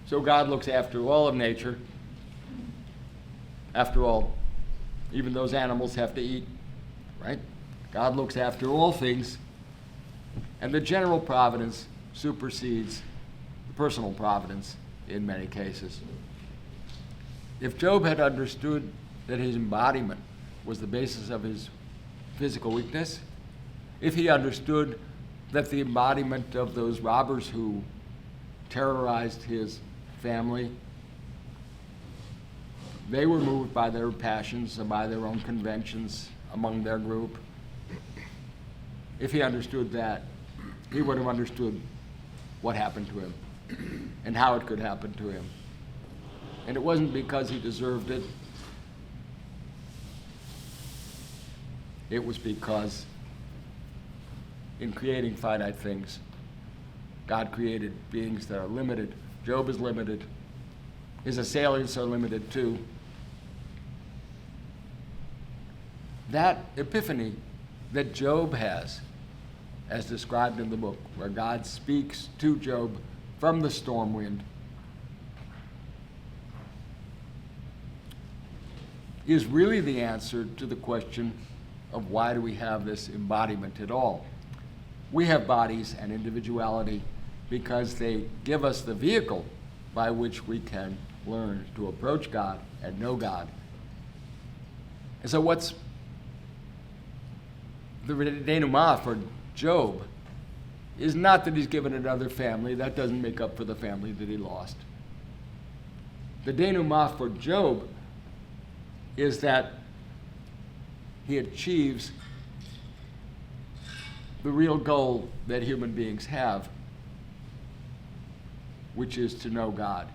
So God looks after all of nature. After all, even those animals have to eat, right? God looks after all things, and the general providence supersedes the personal providence in many cases. If Job had understood that his embodiment was the basis of his physical weakness, if he understood that the embodiment of those robbers who terrorized his family, they were moved by their passions and by their own conventions among their group. If he understood that, he would have understood what happened to him and how it could happen to him. And it wasn't because he deserved it. It was because in creating finite things, God created beings that are limited. Job is limited. His assailants are limited too. That epiphany that Job has, as described in the book, where God speaks to Job from the storm wind, is really the answer to the question of why do we have this embodiment at all. We have bodies and individuality because they give us the vehicle by which we can learn to approach God and know God. And so what's the denouement for Job is not that he's given another family. That doesn't make up for the family that he lost. The denouement for Job is that he achieves the real goal that human beings have, which is to know God.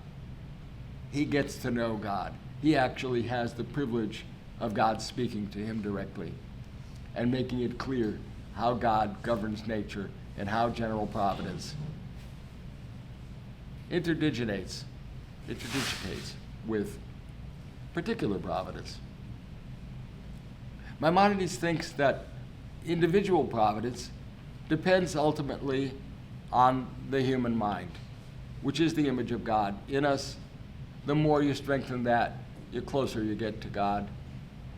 He gets to know God. He actually has the privilege of God speaking to him directly and making it clear how God governs nature and how general providence interdigitates with particular providence. Maimonides thinks that individual providence depends ultimately on the human mind, which is the image of God in us. The more you strengthen that, the closer you get to God.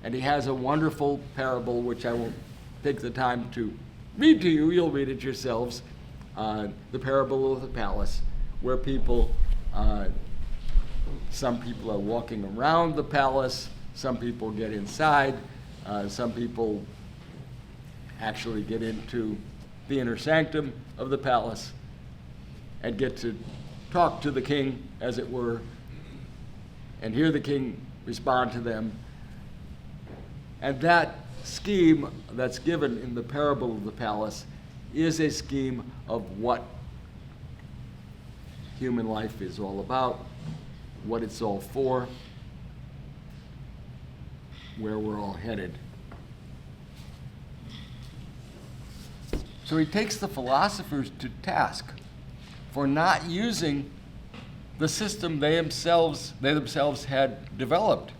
And he has a wonderful parable, which I won't take the time to read to you. You'll read it yourselves. The parable of the palace, where some people are walking around the palace, some people get inside, some people actually get into the inner sanctum of the palace and get to talk to the king, as it were, and hear the king respond to them. And that scheme that's given in the parable of the palace is a scheme of what human life is all about, what it's all for, where we're all headed. So he takes the philosophers to task for not using the system they themselves had developed,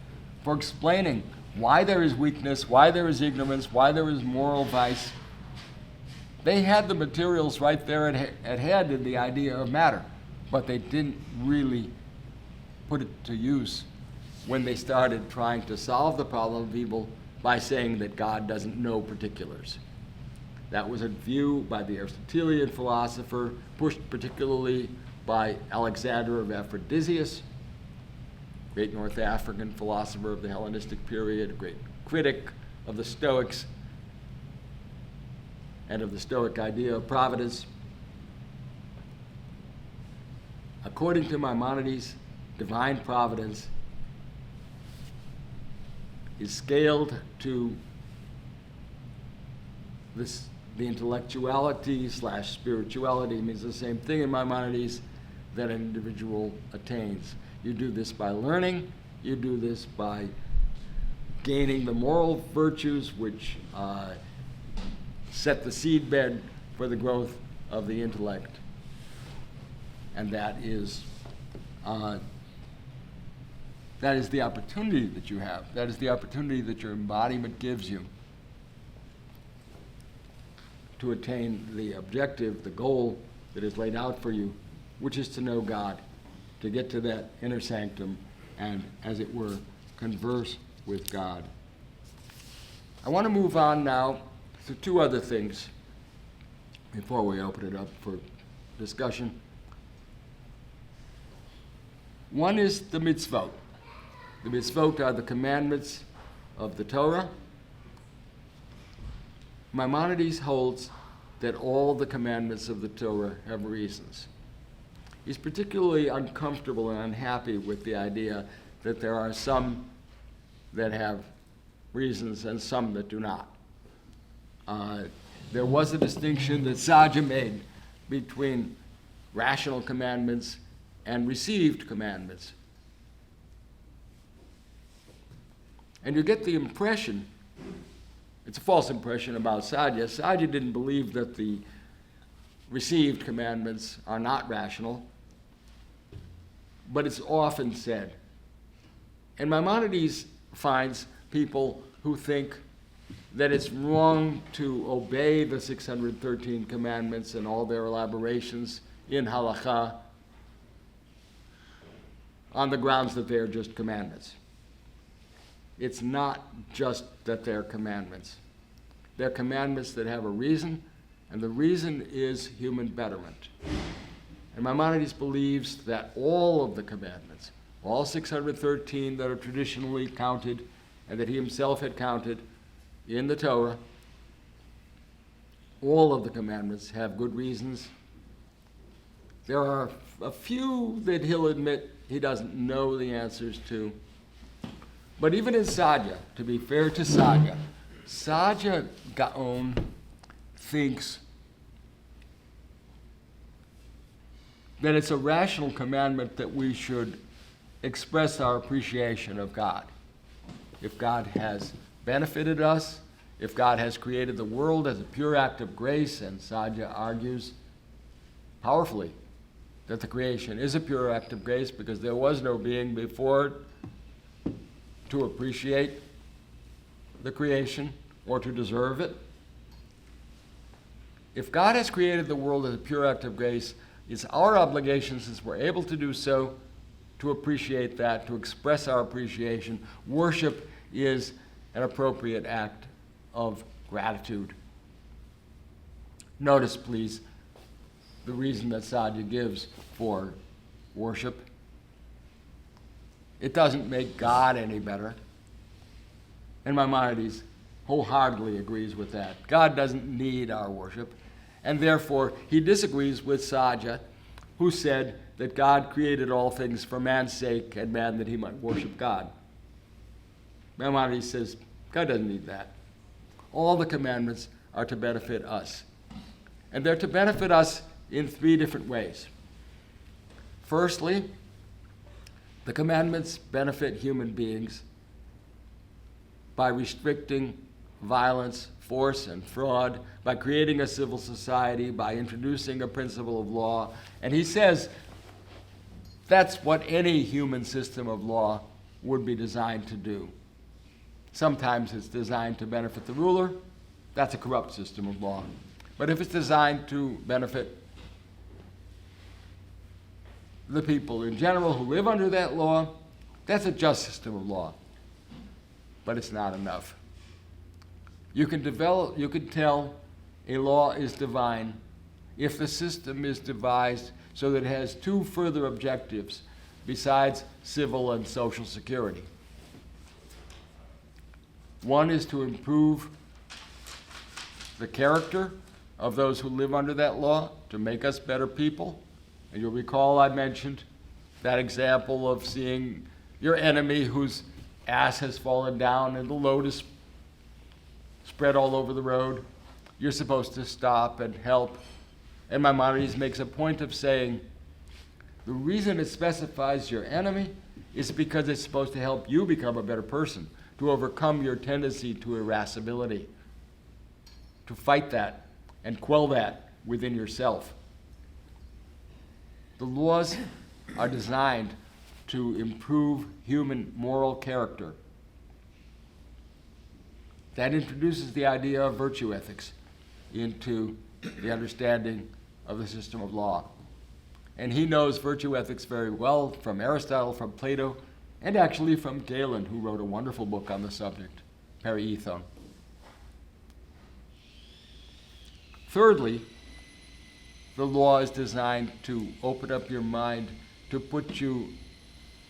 for explaining why there is weakness, why there is ignorance, why there is moral vice. They had the materials right there at hand in the idea of matter, but they didn't really put it to use when they started trying to solve the problem of evil by saying that God doesn't know particulars. That was a view by the Aristotelian philosopher, pushed particularly by Alexander of Aphrodisias, great North African philosopher of the Hellenistic period, a great critic of the Stoics and of the Stoic idea of providence. According to Maimonides, divine providence is scaled to the intellectuality / spirituality, means the same thing in Maimonides, that an individual attains. You do this by learning, you do this by gaining the moral virtues which set the seedbed for the growth of the intellect. And that is the opportunity that you have. That is the opportunity that your embodiment gives you to attain the objective, the goal that is laid out for you, which is to know God, to get to that inner sanctum and, as it were, converse with God. I want to move on now to two other things before we open it up for discussion. One is the mitzvot. The mitzvot are the commandments of the Torah. Maimonides holds that all the commandments of the Torah have reasons. He's particularly uncomfortable and unhappy with the idea that there are some that have reasons and some that do not. There was a distinction that Saja made between rational commandments and received commandments. And you get the impression, it's a false impression about Saja. Saja didn't believe that the received commandments are not rational, but it's often said. And Maimonides finds people who think that it's wrong to obey the 613 commandments and all their elaborations in halakha on the grounds that they are just commandments. It's not just that they're commandments. They're commandments that have a reason, and the reason is human betterment. And Maimonides believes that all of the commandments, all 613 that are traditionally counted and that he himself had counted in the Torah, all of the commandments have good reasons. There are a few that he'll admit he doesn't know the answers to. But even in Saja, to be fair to Saja, Saja Gaon thinks that it's a rational commandment that we should express our appreciation of God. If God has benefited us, if God has created the world as a pure act of grace, and Saja argues powerfully that the creation is a pure act of grace because there was no being before it to appreciate the creation or to deserve it. If God has created the world as a pure act of grace, it's our obligation, since we're able to do so, to appreciate that, to express our appreciation. Worship is an appropriate act of gratitude. Notice, please, the reason that Saja gives for worship. It doesn't make God any better. And Maimonides wholeheartedly agrees with that. God doesn't need our worship. And therefore, he disagrees with Saja, who said that God created all things for man's sake and man that he might worship God. Maimonides says, God doesn't need that. All the commandments are to benefit us. And they're to benefit us in three different ways. Firstly, the commandments benefit human beings by restricting violence, force, and fraud, by creating a civil society, by introducing a principle of law. And he says that's what any human system of law would be designed to do. Sometimes it's designed to benefit the ruler. That's a corrupt system of law. But if it's designed to benefit the people in general who live under that law, that's a just system of law. But it's not enough. You can tell a law is divine if the system is devised so that it has two further objectives besides civil and social security. One is to improve the character of those who live under that law, to make us better people. And you'll recall I mentioned that example of seeing your enemy whose ass has fallen down and the load is spread all over the road. You're supposed to stop and help. And Maimonides makes a point of saying, the reason it specifies your enemy is because it's supposed to help you become a better person, to overcome your tendency to irascibility, to fight that and quell that within yourself. The laws are designed to improve human moral character. That introduces the idea of virtue ethics into the understanding of the system of law. And he knows virtue ethics very well from Aristotle, from Plato, and actually from Galen, who wrote a wonderful book on the subject, Periethon. Thirdly, the law is designed to open up your mind, to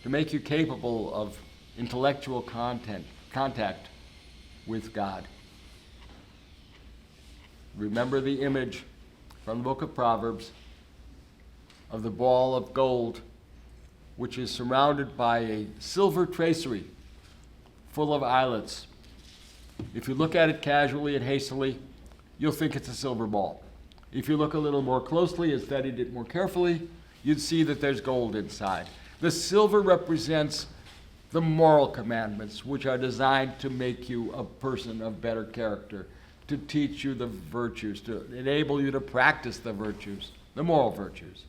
make you capable of intellectual contact with God. remember the image from the book of Proverbs of the ball of gold, which is surrounded by a silver tracery full of islets. If you look at it casually and hastily, you'll think it's a silver ball. If you look a little more closely and studied it more carefully, you'd see that there's gold inside. The silver represents the moral commandments, which are designed to make you a person of better character, to teach you the virtues, to enable you to practice the virtues, the moral virtues.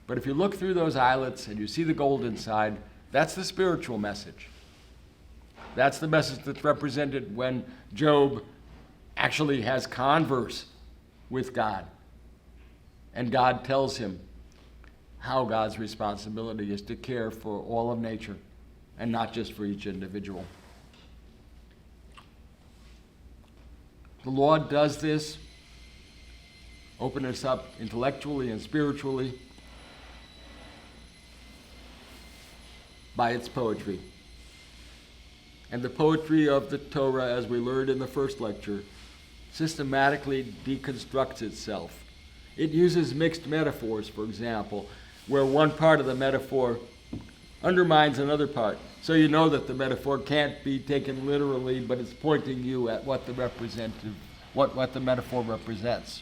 But if you look through those islets and you see the gold inside, that's the spiritual message. That's the message that's represented when Job actually has converse with God. And God tells him how God's responsibility is to care for all of nature and not just for each individual. The Lord does this, open us up intellectually and spiritually by its poetry. And the poetry of the Torah, as we learned in the first lecture, systematically deconstructs itself. It uses mixed metaphors, for example, where one part of the metaphor undermines another part. So you know that the metaphor can't be taken literally, but it's pointing you at what the metaphor represents.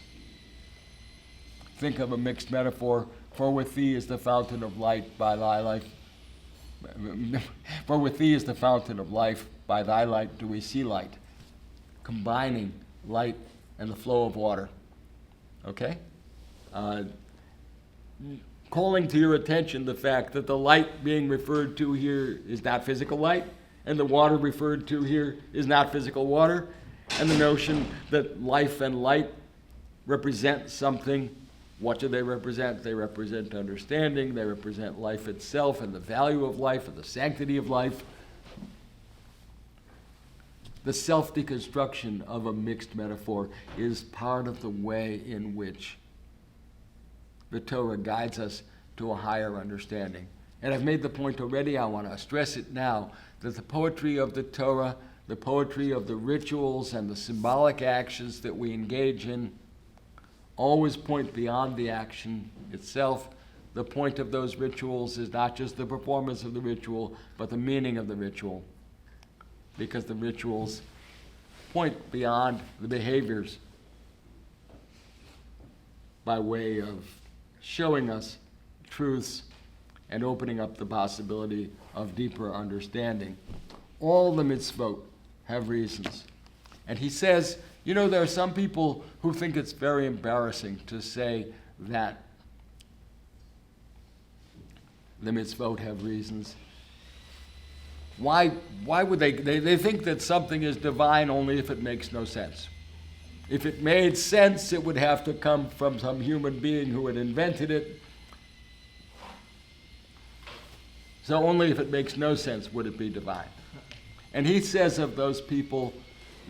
Think of a mixed metaphor. For with thee is the fountain of light by thy life. For with thee is the fountain of life, by thy light do we see light. Combining light and the flow of water. Okay? Calling to your attention the fact that the light being referred to here is not physical light, and the water referred to here is not physical water, and the notion that life and light represent something. What do they represent? They represent understanding, they represent life itself and the value of life and the sanctity of life. The self-deconstruction of a mixed metaphor is part of the way in which the Torah guides us to a higher understanding. And I've made the point already, I want to stress it now, that the poetry of the Torah, the poetry of the rituals and the symbolic actions that we engage in always point beyond the action itself. The point of those rituals is not just the performance of the ritual, but the meaning of the ritual. Because the rituals point beyond the behaviors by way of showing us truths and opening up the possibility of deeper understanding. All the mitzvot have reasons. And he says, you know, there are some people who think it's very embarrassing to say that the mitzvot have reasons. Why would they think that something is divine only if it makes no sense. If it made sense, it would have to come from some human being who had invented it. So only if it makes no sense would it be divine. And he says of those people,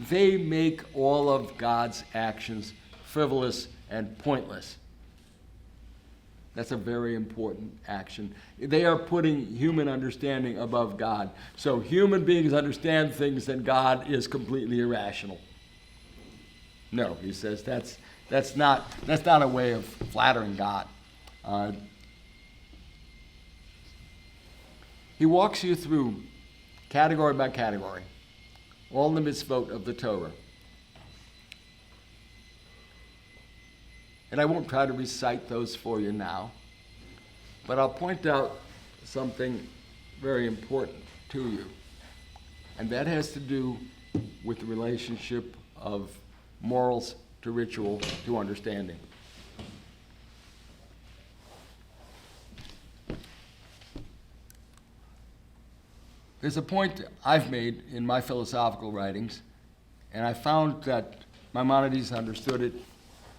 they make all of God's actions frivolous and pointless. That's a very important action. They are putting human understanding above God. So human beings understand things and God is completely irrational. No, he says that's not a way of flattering God. He walks you through category by category all the mitzvot of the Torah. And I won't try to recite those for you now, but I'll point out something very important to you. And that has to do with the relationship of morals to ritual to understanding. There's a point I've made in my philosophical writings, and I found that Maimonides understood it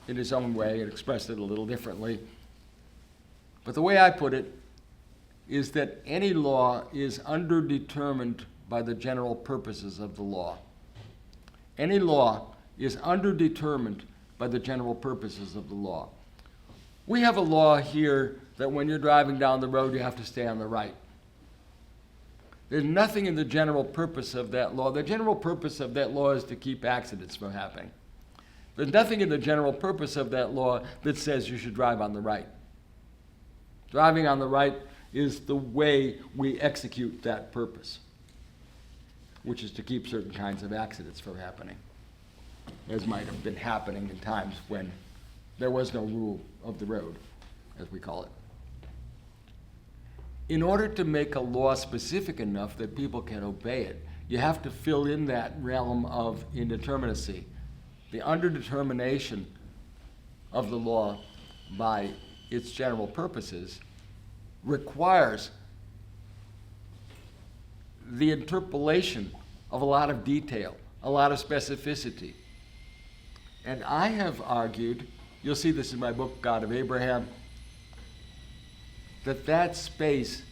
in his own way and expressed it a little differently. But the way I put it is that any law is underdetermined by the general purposes of the law. Any law is underdetermined by the general purposes of the law. We have a law here that when you're driving down the road, you have to stay on the right. There's nothing in the general purpose of that law. The general purpose of that law is to keep accidents from happening. There's nothing in the general purpose of that law that says you should drive on the right. Driving on the right is the way we execute that purpose, which is to keep certain kinds of accidents from happening, as might have been happening in times when there was no rule of the road, as we call it. In order to make a law specific enough that people can obey it, you have to fill in that realm of indeterminacy. The underdetermination of the law by its general purposes requires the interpolation of a lot of detail, a lot of specificity. And I have argued, you'll see this in my book, God of Abraham, that space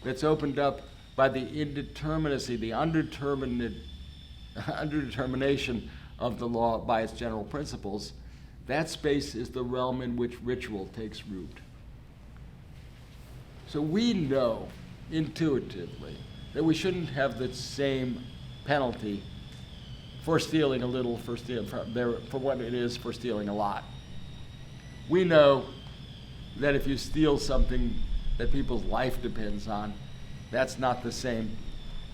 that's opened up by the indeterminacy, the underdetermination of the law by its general principles, that space is the realm in which ritual takes root. So we know intuitively that we shouldn't have the same penalty for stealing a little, for what it is for stealing a lot. We know that if you steal something that people's life depends on, that's not the same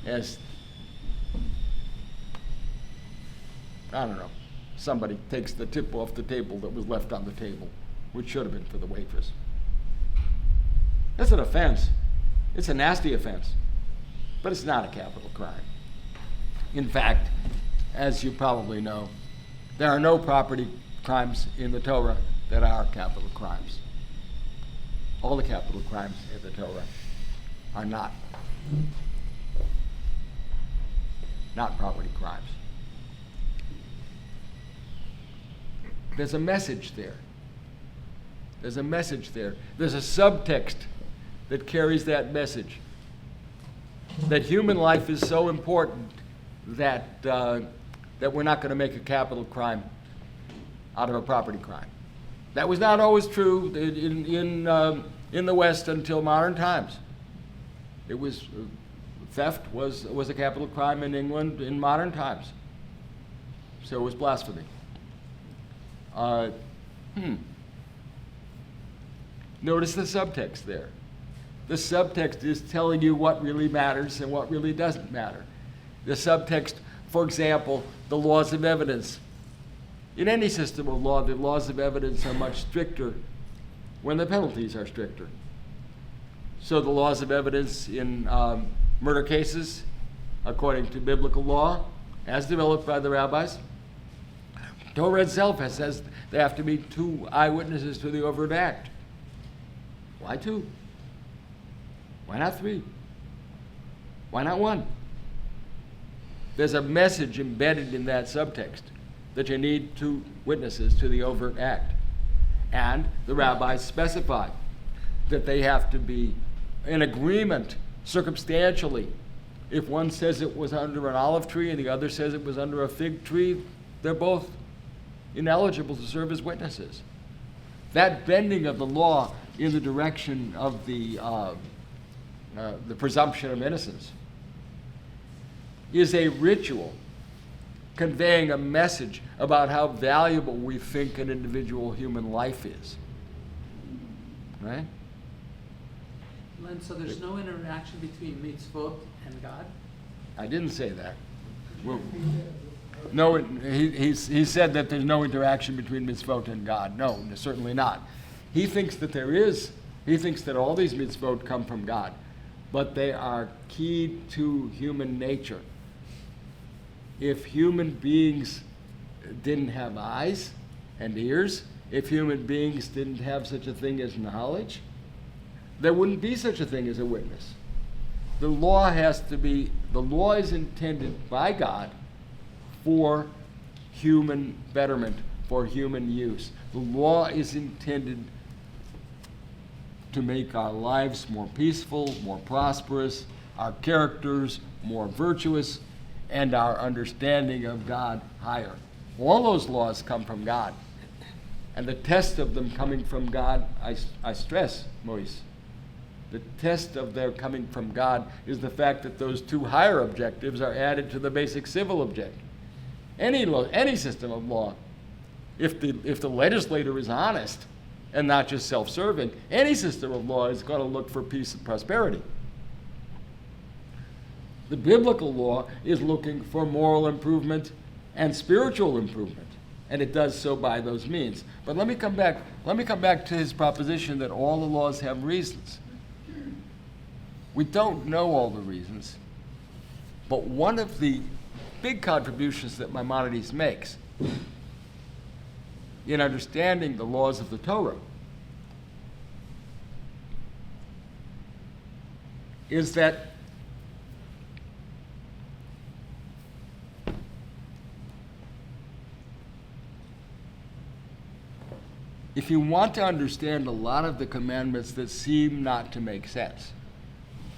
as, I don't know, somebody takes the tip off the table that was left on the table, which should have been for the waitress. That's an offense. It's a nasty offense, but it's not a capital crime. In fact, as you probably know, there are no property crimes in the Torah that are capital crimes. All the capital crimes in the Torah are not property crimes. There's a message there. There's a message there. There's a subtext that carries that message. That human life is so important that we're not going to make a capital crime out of a property crime. That was not always true in the West until modern times. It was theft was a capital crime in England in modern times. So was blasphemy. Notice the subtext there. The subtext is telling you what really matters and what really doesn't matter. The subtext, for example, the laws of evidence. In any system of law, the laws of evidence are much stricter when the penalties are stricter. So the laws of evidence in murder cases, according to biblical law, as developed by the rabbis, Torah itself says there have to be 2 eyewitnesses to the overt act. Why 2? Why not 3? Why not 1? There's a message embedded in that subtext that you need 2 witnesses to the overt act. And the rabbis specify that they have to be in agreement circumstantially. If one says it was under an olive tree and the other says it was under a fig tree, they're both ineligible to serve as witnesses. That bending of the law in the direction of the presumption of innocence is a ritual conveying a message about how valuable we think an individual human life is. Right? Lenn, so there's no interaction between mitzvot and God? I didn't say that. Well, no, he said that there's no interaction between mitzvot and God. No, certainly not. He thinks that there is. He thinks that all these mitzvot come from God, but they are keyed to human nature. If human beings didn't have eyes and ears, if human beings didn't have such a thing as knowledge, there wouldn't be such a thing as a witness. The law is intended by God for human betterment, for human use. The law is intended to make our lives more peaceful, more prosperous, our characters more virtuous, and our understanding of God higher. All those laws come from God. And the test of them coming from God, I stress, Maurice, the test of their coming from God is the fact that those 2 higher objectives are added to the basic civil objective. Any system of law If the legislator is honest and not just self-serving, any system of law is going to look for peace and prosperity. The biblical law is looking for moral improvement and spiritual improvement, and it does so by those means. But let me come back to his proposition that all the laws have reasons. We don't know all the reasons, but one of the big contributions that Maimonides makes in understanding the laws of the Torah is that if you want to understand a lot of the commandments that seem not to make sense,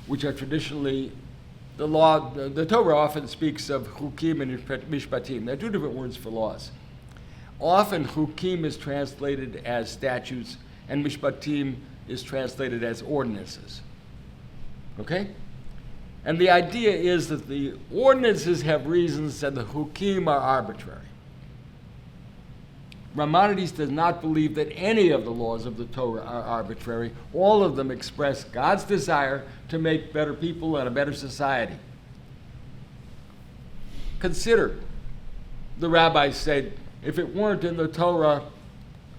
which are traditionally the law, the Torah often speaks of chukim and mishpatim. They're two different words for laws. Often chukim is translated as statutes and mishpatim is translated as ordinances. Okay? And the idea is that the ordinances have reasons and the chukim are arbitrary. Maimonides does not believe that any of the laws of the Torah are arbitrary. All of them express God's desire to make better people and a better society. Consider, the rabbis said, if it weren't in the Torah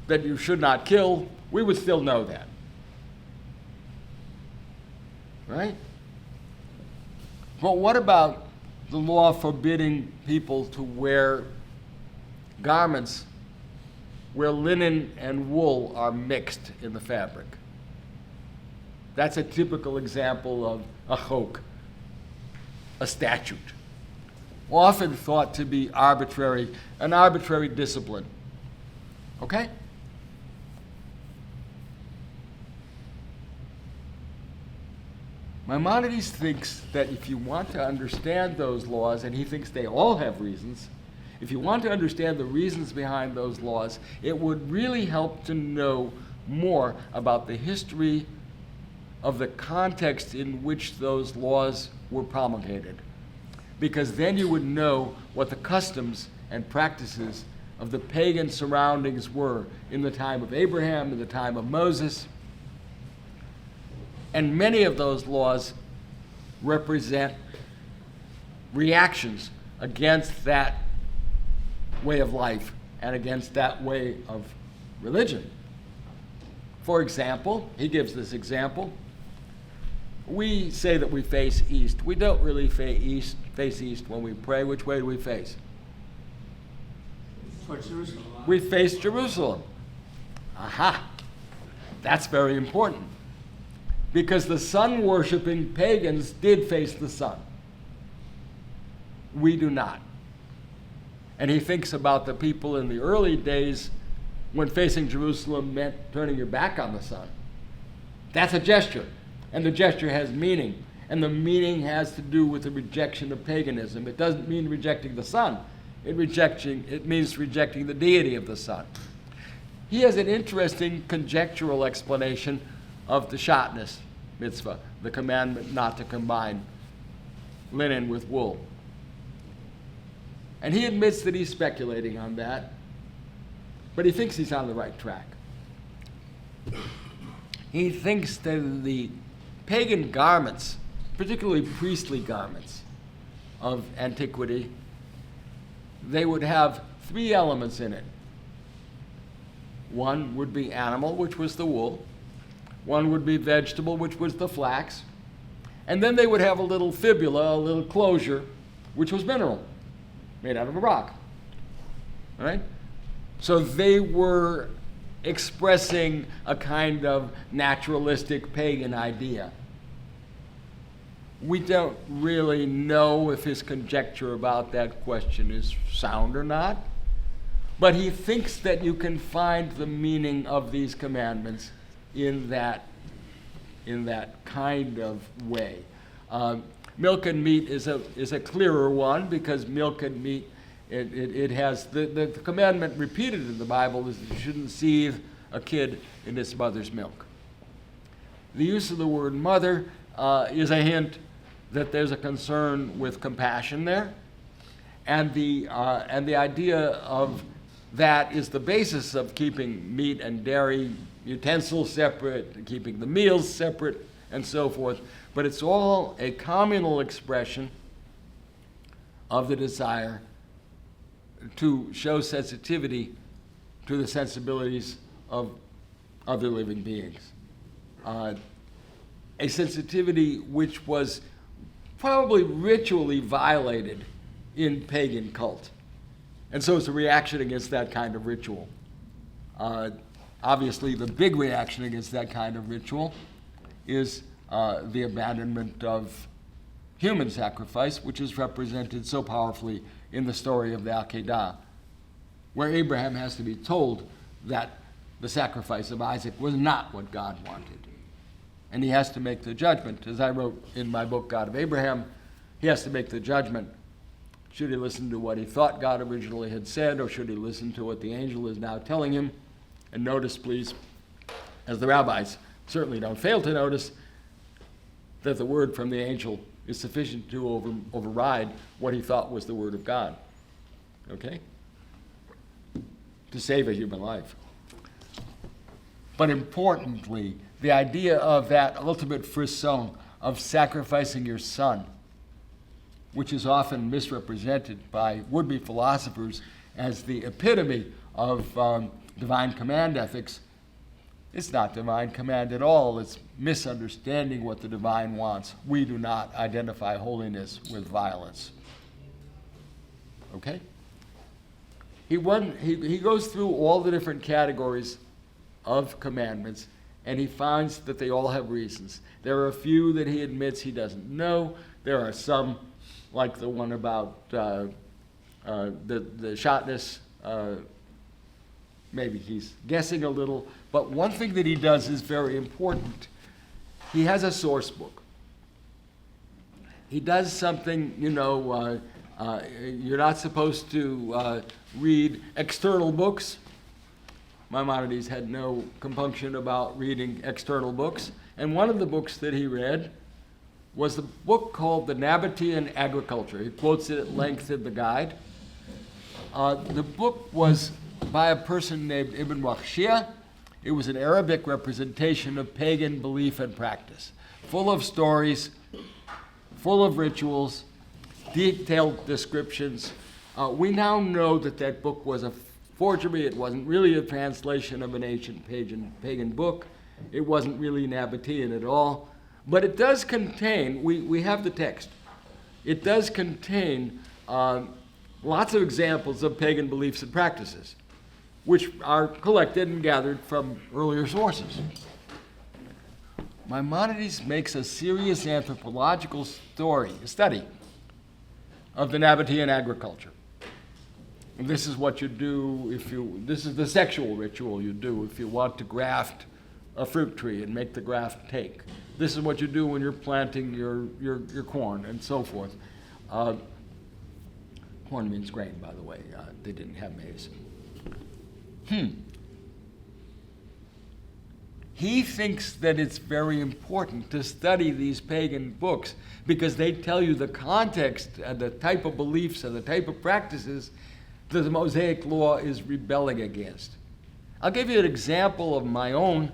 that you should not kill, we would still know that. Right? But what about the law forbidding people to wear garments where linen and wool are mixed in the fabric? That's a typical example of a chok, a statute, often thought to be arbitrary, an arbitrary discipline. Okay? Maimonides thinks that if you want to understand those laws, and he thinks they all have reasons, if you want to understand the reasons behind those laws, it would really help to know more about the history of the context in which those laws were promulgated. Because then you would know what the customs and practices of the pagan surroundings were in the time of Abraham, in the time of Moses. And many of those laws represent reactions against that way of life and against that way of religion. For example, he gives this example. We say that we face east. We don't really face east when we pray. Which way do we face? Towards Jerusalem. We face Jerusalem. Aha! That's very important. Because the sun-worshipping pagans did face the sun. We do not. And he thinks about the people in the early days when facing Jerusalem meant turning your back on the sun. That's a gesture, and the gesture has meaning, and the meaning has to do with the rejection of paganism. It doesn't mean rejecting the sun. It means rejecting the deity of the sun. He has an interesting conjectural explanation of the shatnez mitzvah, the commandment not to combine linen with wool. And he admits that he's speculating on that, but he thinks he's on the right track. He thinks that the pagan garments, particularly priestly garments of antiquity, they would have three elements in it. One would be animal, which was the wool. One would be vegetable, which was the flax. And then they would have a little fibula, a little closure, which was mineral, made out of a rock. All right? So they were expressing a kind of naturalistic pagan idea. We don't really know if his conjecture about that question is sound or not, but he thinks that you can find the meaning of these commandments in that kind of way. Milk and meat is a clearer one, because milk and meat, it has the commandment repeated in the Bible is that you shouldn't seethe a kid in its mother's milk. The use of the word mother is a hint that there's a concern with compassion there, and the idea of that is the basis of keeping meat and dairy utensils separate, keeping the meals separate, and so forth. But it's all a communal expression of the desire to show sensitivity to the sensibilities of other living beings. A sensitivity which was probably ritually violated in pagan cult. And so it's a reaction against that kind of ritual. Obviously, the big reaction against that kind of ritual is the abandonment of human sacrifice, which is represented so powerfully in the story of the Akedah, where Abraham has to be told that the sacrifice of Isaac was not what God wanted. And he has to make the judgment. As I wrote in my book, God of Abraham, he has to make the judgment. Should he listen to what he thought God originally had said, or should he listen to what the angel is now telling him? And notice, please, as the rabbis certainly don't fail to notice, that the word from the angel is sufficient to override what he thought was the word of God. Okay? To save a human life. But importantly, the idea of that ultimate frisson of sacrificing your son, which is often misrepresented by would-be philosophers as the epitome of divine command ethics, it's not divine command at all. It's misunderstanding what the divine wants. We do not identify holiness with violence. Okay? He goes through all the different categories of commandments, and he finds that they all have reasons. There are a few that he admits he doesn't know. There are some, like the one about the shotness. Maybe he's guessing a little. But one thing that he does is very important. He has a source book. He does something, you're not supposed to read external books. Maimonides had no compunction about reading external books. And one of the books that he read was the book called The Nabatean Agriculture. He quotes it at length in the guide. The book was by a person named Ibn Wahshiyah. It was an Arabic representation of pagan belief and practice, full of stories, full of rituals, detailed descriptions. We now know that that book was a forgery. It wasn't really a translation of an ancient pagan book. It wasn't really Nabatean at all. But it does contain, we have the text, it does contain lots of examples of pagan beliefs and practices, which are collected and gathered from earlier sources. Maimonides makes a serious anthropological study of the Nabatean agriculture. And this is what you do this is the sexual ritual you do if you want to graft a fruit tree and make the graft take. This is what you do when you're planting your corn and so forth. Corn means grain, by the way. They didn't have maize. He thinks that it's very important to study these pagan books because they tell you the context and the type of beliefs and the type of practices that the Mosaic law is rebelling against. I'll give you an example of my own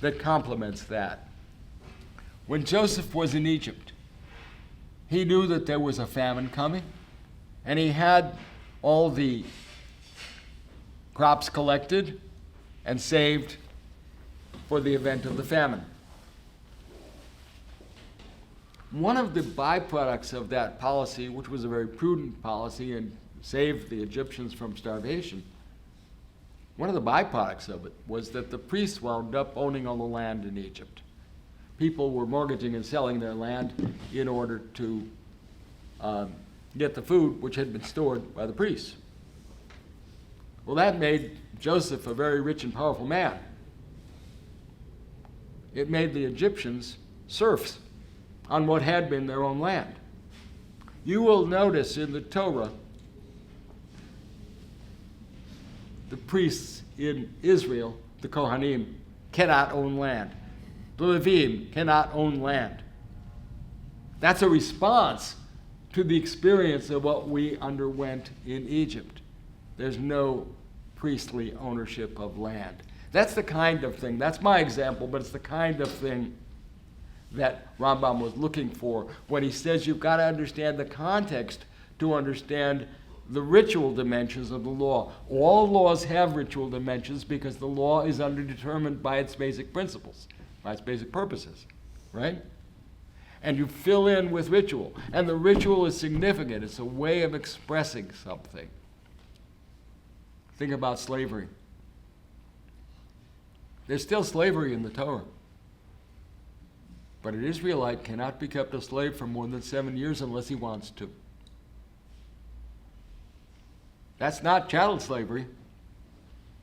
that complements that. When Joseph was in Egypt, he knew that there was a famine coming, and he had all the crops collected and saved for the event of the famine. One of the byproducts of that policy, which was a very prudent policy and saved the Egyptians from starvation, one of the byproducts of it was that the priests wound up owning all the land in Egypt. People were mortgaging and selling their land in order to get the food which had been stored by the priests. Well, that made Joseph a very rich and powerful man. It made the Egyptians serfs on what had been their own land. You will notice in the Torah, the priests in Israel, the Kohanim, cannot own land. The Levim cannot own land. That's a response to the experience of what we underwent in Egypt. There's no priestly ownership of land. That's the kind of thing, that's my example, but it's the kind of thing that Rambam was looking for when he says you've got to understand the context to understand the ritual dimensions of the law. All laws have ritual dimensions because the law is underdetermined by its basic principles, by its basic purposes, right? And you fill in with ritual. And the ritual is significant. It's a way of expressing something. Think about slavery. There's still slavery in the Torah. But an Israelite cannot be kept a slave for more than 7 years unless he wants to. That's not chattel slavery.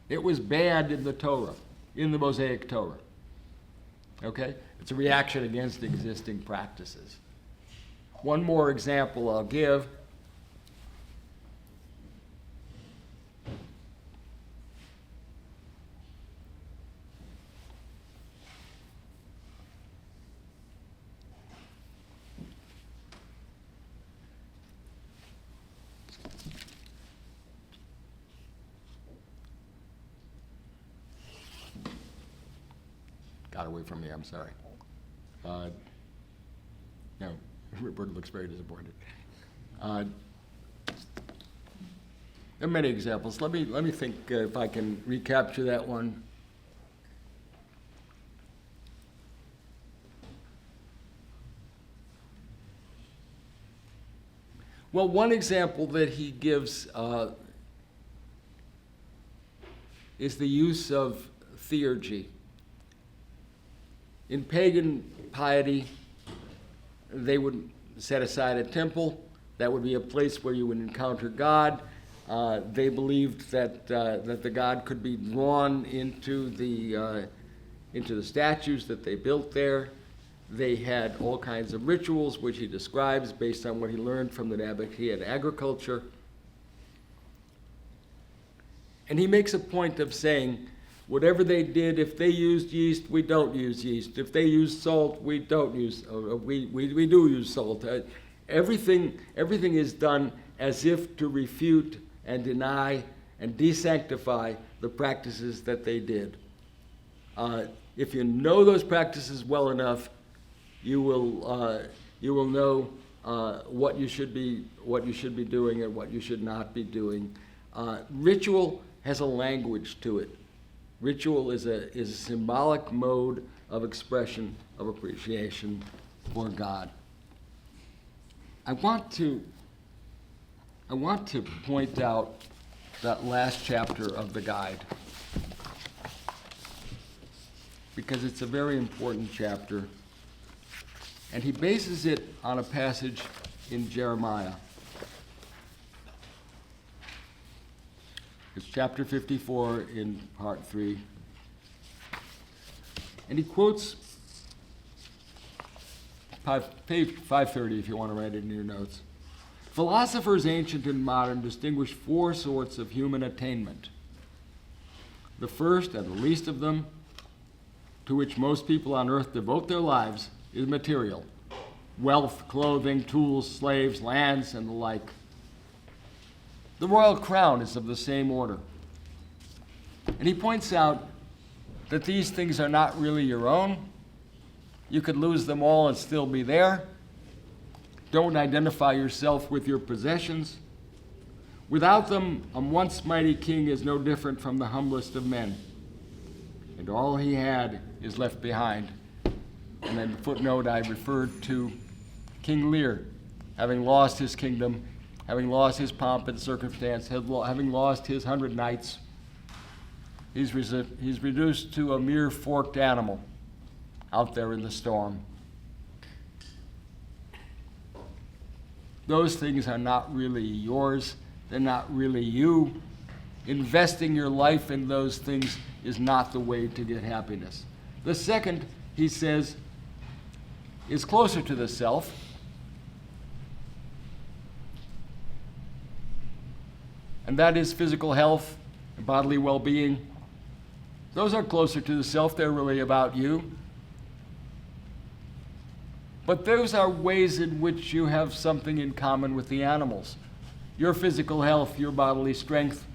It was banned in the Torah, in the Mosaic Torah. Okay? It's a reaction against existing practices. One more example I'll give. Got away from me, I'm sorry. No, Rupert looks very disappointed. There are many examples. Let me think if I can recapture that one. Well, one example that he gives is the use of theurgy. In pagan piety, they would set aside a temple. That would be a place where you would encounter God. They believed that the God could be drawn into the statues that they built there. They had all kinds of rituals, which he describes based on what he learned from the Nabatean agriculture. And he makes a point of saying, whatever they did, if they used yeast, we don't use yeast. If they used salt, we don't use, we do use salt. Everything is done as if to refute and deny and desanctify the practices that they did. If you know those practices well enough, you will know what you should be doing and what you should not be doing. Ritual has a language to it. Ritual is a symbolic mode of expression of appreciation for God. I want to point out that last chapter of the guide because it's a very important chapter, and he bases it on a passage in Jeremiah. It's chapter 54 in part 3. And he quotes page 530 if you want to write it in your notes. Philosophers, ancient and modern, distinguish 4 sorts of human attainment. The first and the least of them, to which most people on earth devote their lives, is material. Wealth, clothing, tools, slaves, lands, and the like. The royal crown is of the same order. And he points out that these things are not really your own. You could lose them all and still be there. Don't identify yourself with your possessions. Without them, a once mighty king is no different from the humblest of men. And all he had is left behind. And then the footnote I referred to, King Lear, having lost his kingdom, having lost his pomp and circumstance, having lost his 100 knights, he's reduced to a mere forked animal out there in the storm. Those things are not really yours. They're not really you. Investing your life in those things is not the way to get happiness. The second, he says, is closer to the self. And that is physical health and bodily well-being. Those are closer to the self. They're really about you. But those are ways in which you have something in common with the animals. Your physical health, your bodily strength,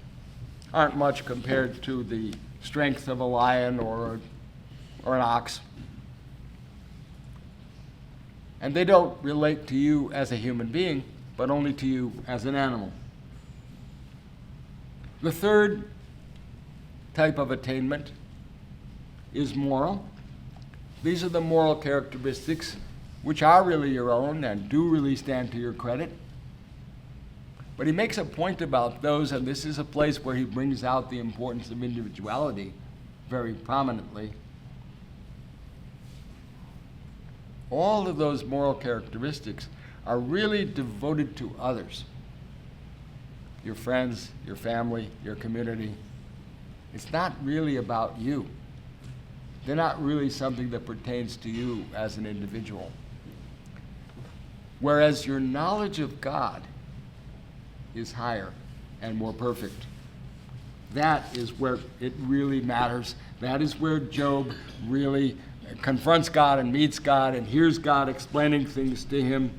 aren't much compared to the strength of a lion or an ox. And they don't relate to you as a human being, but only to you as an animal. The third type of attainment is moral. These are the moral characteristics which are really your own and do really stand to your credit. But he makes a point about those, and this is a place where he brings out the importance of individuality very prominently. All of those moral characteristics are really devoted to others. Your friends, your family, your community. It's not really about you. They're not really something that pertains to you as an individual. Whereas your knowledge of God is higher and more perfect. That is where it really matters. That is where Job really confronts God and meets God and hears God explaining things to him.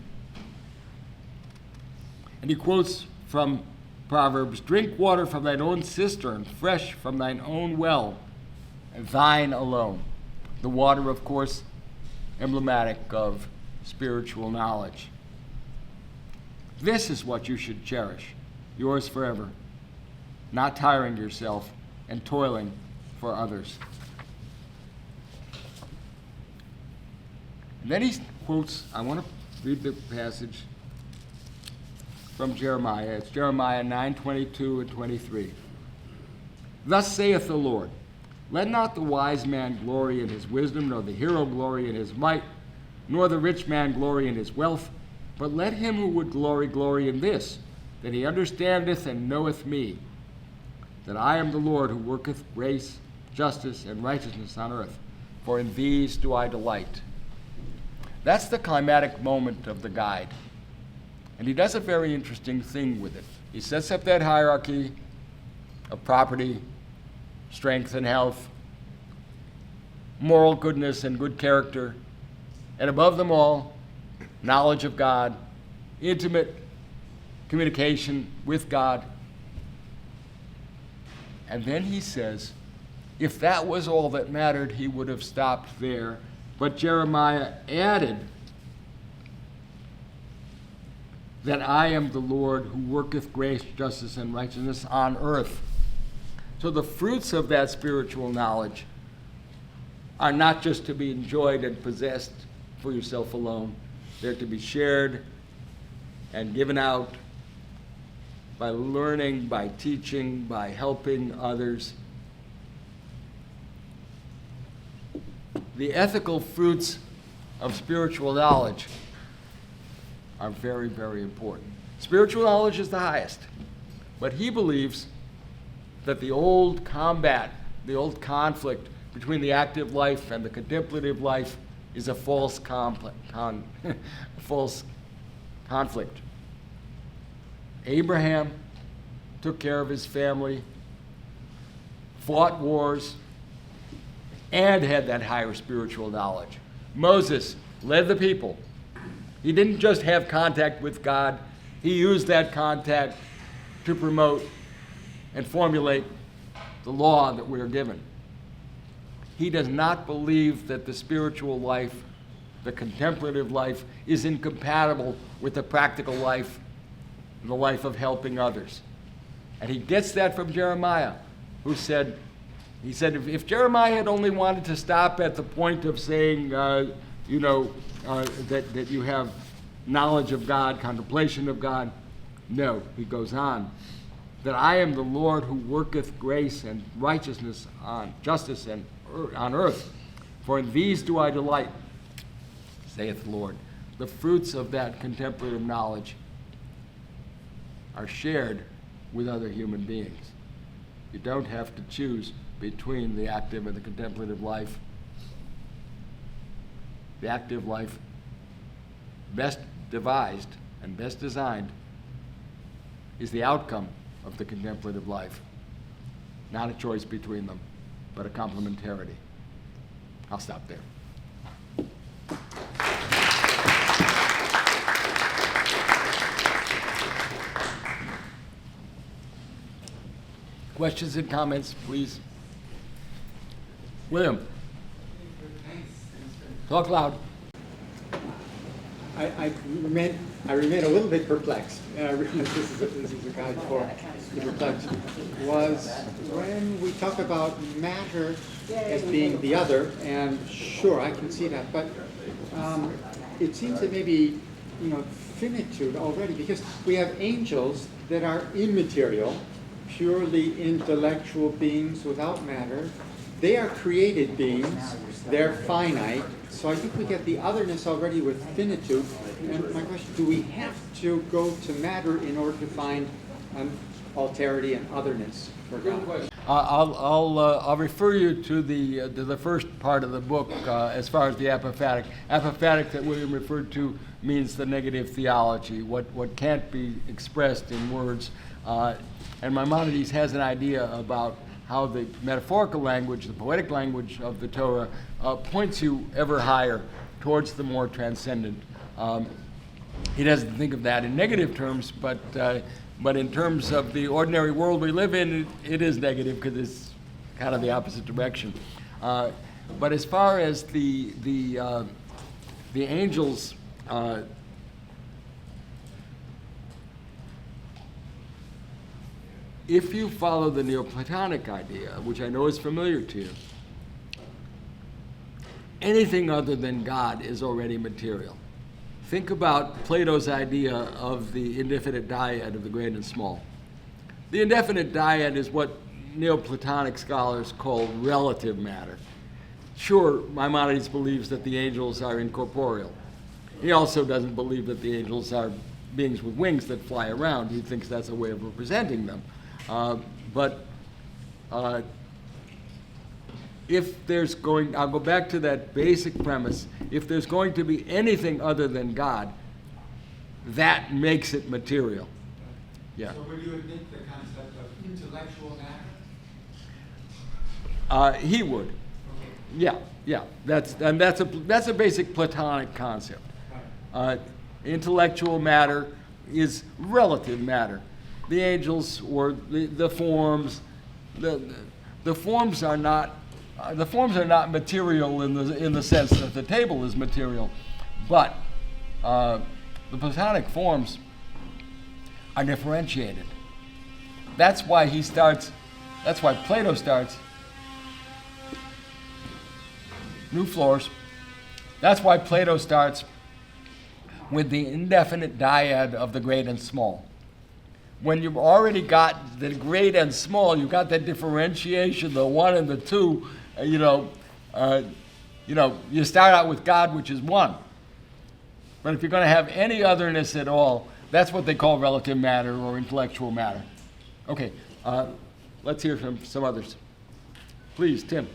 And he quotes from Proverbs, "Drink water from thine own cistern, fresh from thine own well, and thine alone." The water, of course, emblematic of spiritual knowledge. This is what you should cherish, yours forever, not tiring yourself and toiling for others. And then he quotes, I want to read the passage from Jeremiah. It's Jeremiah 9:22 and 23. "Thus saith the Lord, let not the wise man glory in his wisdom, nor the hero glory in his might, nor the rich man glory in his wealth, but let him who would glory in this, that he understandeth and knoweth me, that I am the Lord who worketh grace, justice, and righteousness on earth, for in these do I delight." That's the climatic moment of the guide. And he does a very interesting thing with it. He sets up that hierarchy of property, strength and health, moral goodness and good character, and above them all, knowledge of God, intimate communication with God. And then he says, if that was all that mattered, he would have stopped there. But Jeremiah added that I am the Lord who worketh grace, justice, and righteousness on earth. So the fruits of that spiritual knowledge are not just to be enjoyed and possessed for yourself alone. They're to be shared and given out by learning, by teaching, by helping others. The ethical fruits of spiritual knowledge are very, very important. Spiritual knowledge is the highest, but he believes that the old combat, the old conflict between the active life and the contemplative life is a false false conflict. Abraham took care of his family, fought wars, and had that higher spiritual knowledge. Moses led the people. He didn't just have contact with God, he used that contact to promote and formulate the law that we are given. He does not believe that the spiritual life, the contemplative life, is incompatible with the practical life, the life of helping others. And he gets that from Jeremiah, who said, if Jeremiah had only wanted to stop at the point of saying, that you have knowledge of God, contemplation of God, no, he goes on, that I am the Lord who worketh grace and righteousness on justice and on earth, for in these do I delight, saith the Lord. The fruits of that contemplative knowledge are shared with other human beings. You don't have to choose between the active and the contemplative life. The active life, best devised and best designed, is the outcome of the contemplative life. Not a choice between them, but a complementarity. I'll stop there. Questions and comments, please. William. Talk loud. I remain a little bit perplexed. This is a guide for the perplexed. Was when we talk about matter as being the other, and sure, I can see that, but it seems that maybe, finitude already, because we have angels that are immaterial, purely intellectual beings without matter. They are created beings. They're finite. So I think we get the otherness already with finitude. And my question, do we have to go to matter in order to find alterity and otherness for God? I'll refer you to the first part of the book as far as the apophatic. Apophatic that William referred to means the negative theology, what can't be expressed in words. And Maimonides has an idea about how the metaphorical language, the poetic language of the Torah, points you ever higher towards the more transcendent. He doesn't think of that in negative terms, but in terms of the ordinary world we live in, it is negative because it's kind of the opposite direction. But as far as the angels, if you follow the Neoplatonic idea, which I know is familiar to you, anything other than God is already material. Think about Plato's idea of the indefinite dyad of the great and small. The indefinite dyad is what Neoplatonic scholars call relative matter. Sure, Maimonides believes that the angels are incorporeal. He also doesn't believe that the angels are beings with wings that fly around. He thinks that's a way of representing them. But if there's I'll go back to that basic premise, if there's going to be anything other than God, that makes it material. Yeah. So would you admit the concept of intellectual matter? He would. Okay. Yeah. That's a basic Platonic concept. Intellectual matter is relative matter. The angels or the forms, the forms are not material in the sense that the table is material, but the Platonic forms are differentiated. That's why Plato starts new floors. That's why Plato starts with the indefinite dyad of the great and small. When you've already got the great and small, you've got that differentiation, the one and the two, you start out with God, which is one. But if you're going to have any otherness at all, that's what they call relative matter or intellectual matter. Okay, let's hear from some others. Please, Tim.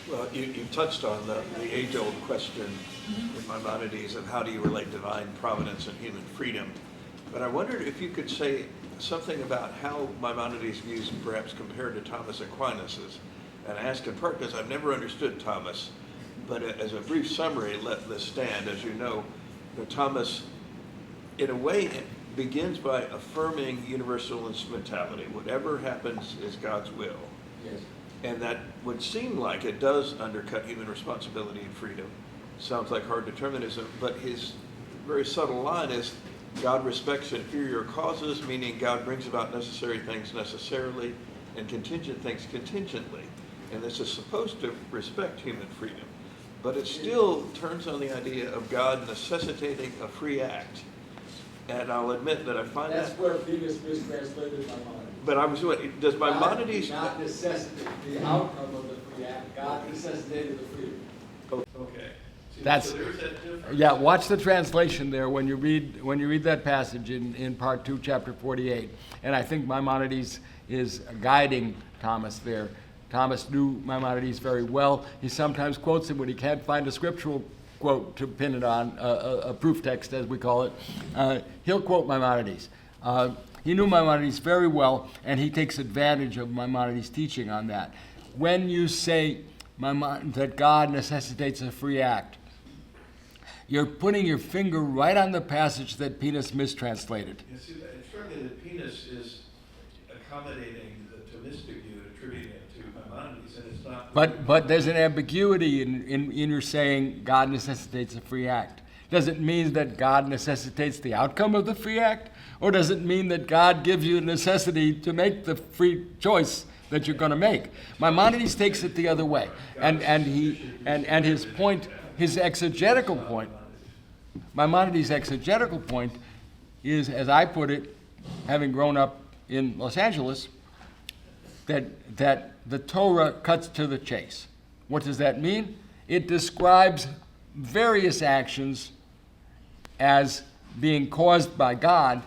Well, you touched on the age-old question in Maimonides of how do you relate divine providence and human freedom. But I wondered if you could say something about how Maimonides' views perhaps compared to Thomas Aquinas's. And I ask in part because I've never understood Thomas, but as a brief summary, let this stand. As you know, Thomas, in a way, begins by affirming universal instrumentality. Whatever happens is God's will. Yes. And that would seem like it does undercut human responsibility and freedom. Sounds like hard determinism, but his very subtle line is God respects inferior causes, meaning God brings about necessary things necessarily and contingent things contingently. And this is supposed to respect human freedom. But it still turns on the idea of God necessitating a free act. And I'll admit that I find That's where Venus mistranslated Maimonides. But I was wondering, does Maimonides... God necessitated the outcome of the free act. God necessitated the freedom. Okay. That's, so there's that difference. yeah, watch the translation there when you read that passage in part 2, chapter 48. And I think Maimonides is guiding Thomas there. Thomas knew Maimonides very well. He sometimes quotes him when he can't find a scriptural quote to pin it on, a proof text as we call it. He'll quote Maimonides. He knew Maimonides very well, and he takes advantage of Maimonides' teaching on that. When you say that God necessitates a free act, you're putting your finger right on the passage that Penis mistranslated. You see, it struck me that Penis is accommodating the Thomistic view attributing it to Maimonides, and it's not. But there's an ambiguity in your saying God necessitates a free act. Does it mean that God necessitates the outcome of the free act? Or does it mean that God gives you a necessity to make the free choice that you're going to make? Maimonides takes it the other way. And his point, his exegetical point, Maimonides' exegetical point is, as I put it, having grown up in Los Angeles, that the Torah cuts to the chase. What does that mean? It describes various actions as being caused by God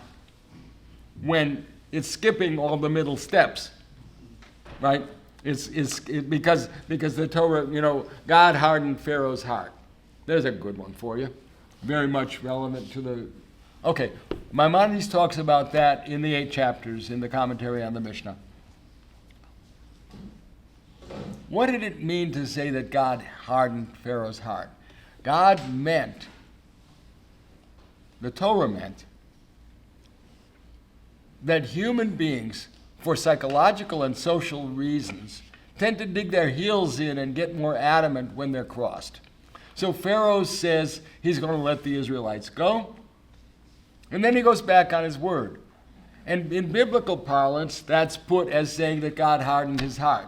when it's skipping all the middle steps, right? Because the Torah, God hardened Pharaoh's heart. There's a good one for you. Very much relevant to the... Okay, Maimonides talks about that in the 8 chapters in the commentary on the Mishnah. What did it mean to say that God hardened Pharaoh's heart? God meant, the Torah meant, that human beings, for psychological and social reasons, tend to dig their heels in and get more adamant when they're crossed. So Pharaoh says he's going to let the Israelites go, and then he goes back on his word. And in biblical parlance, that's put as saying that God hardened his heart.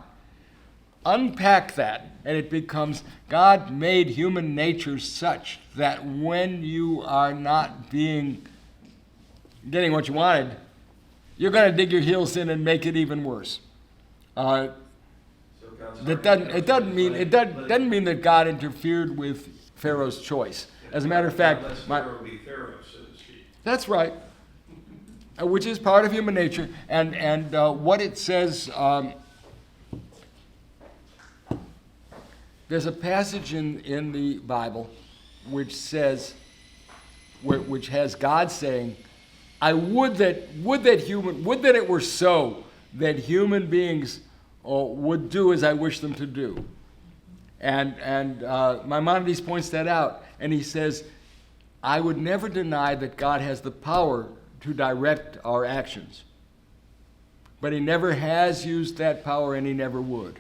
Unpack that, and it becomes God made human nature such that when you are not getting what you wanted, you're going to dig your heels in and make it even worse. It doesn't mean that God interfered with Pharaoh's choice. As a matter of fact, Pharaoh be Pharaoh, so to speak. That's right, which is part of human nature. And what it says, there's a passage in the Bible which says, which has God saying, I would that it were so that human beings would do as I wish them to do. And Maimonides points that out, and he says, I would never deny that God has the power to direct our actions. But he never has used that power, and he never would.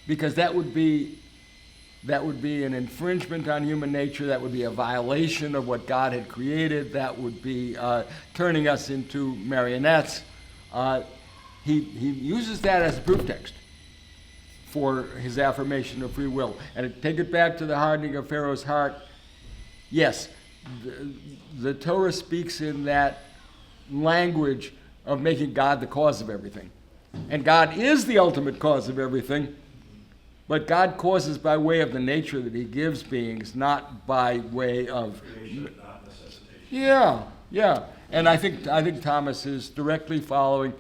Because that would be an infringement on human nature. That would be a violation of what God had created. That would be turning us into marionettes. He uses that as a proof text for his affirmation of free will. And to take it back to the hardening of Pharaoh's heart, yes, the Torah speaks in that language of making God the cause of everything. And God is the ultimate cause of everything, but God causes by way of the nature that he gives beings, not by way of... Creation, not necessitation. Yeah. And I think Thomas is directly following.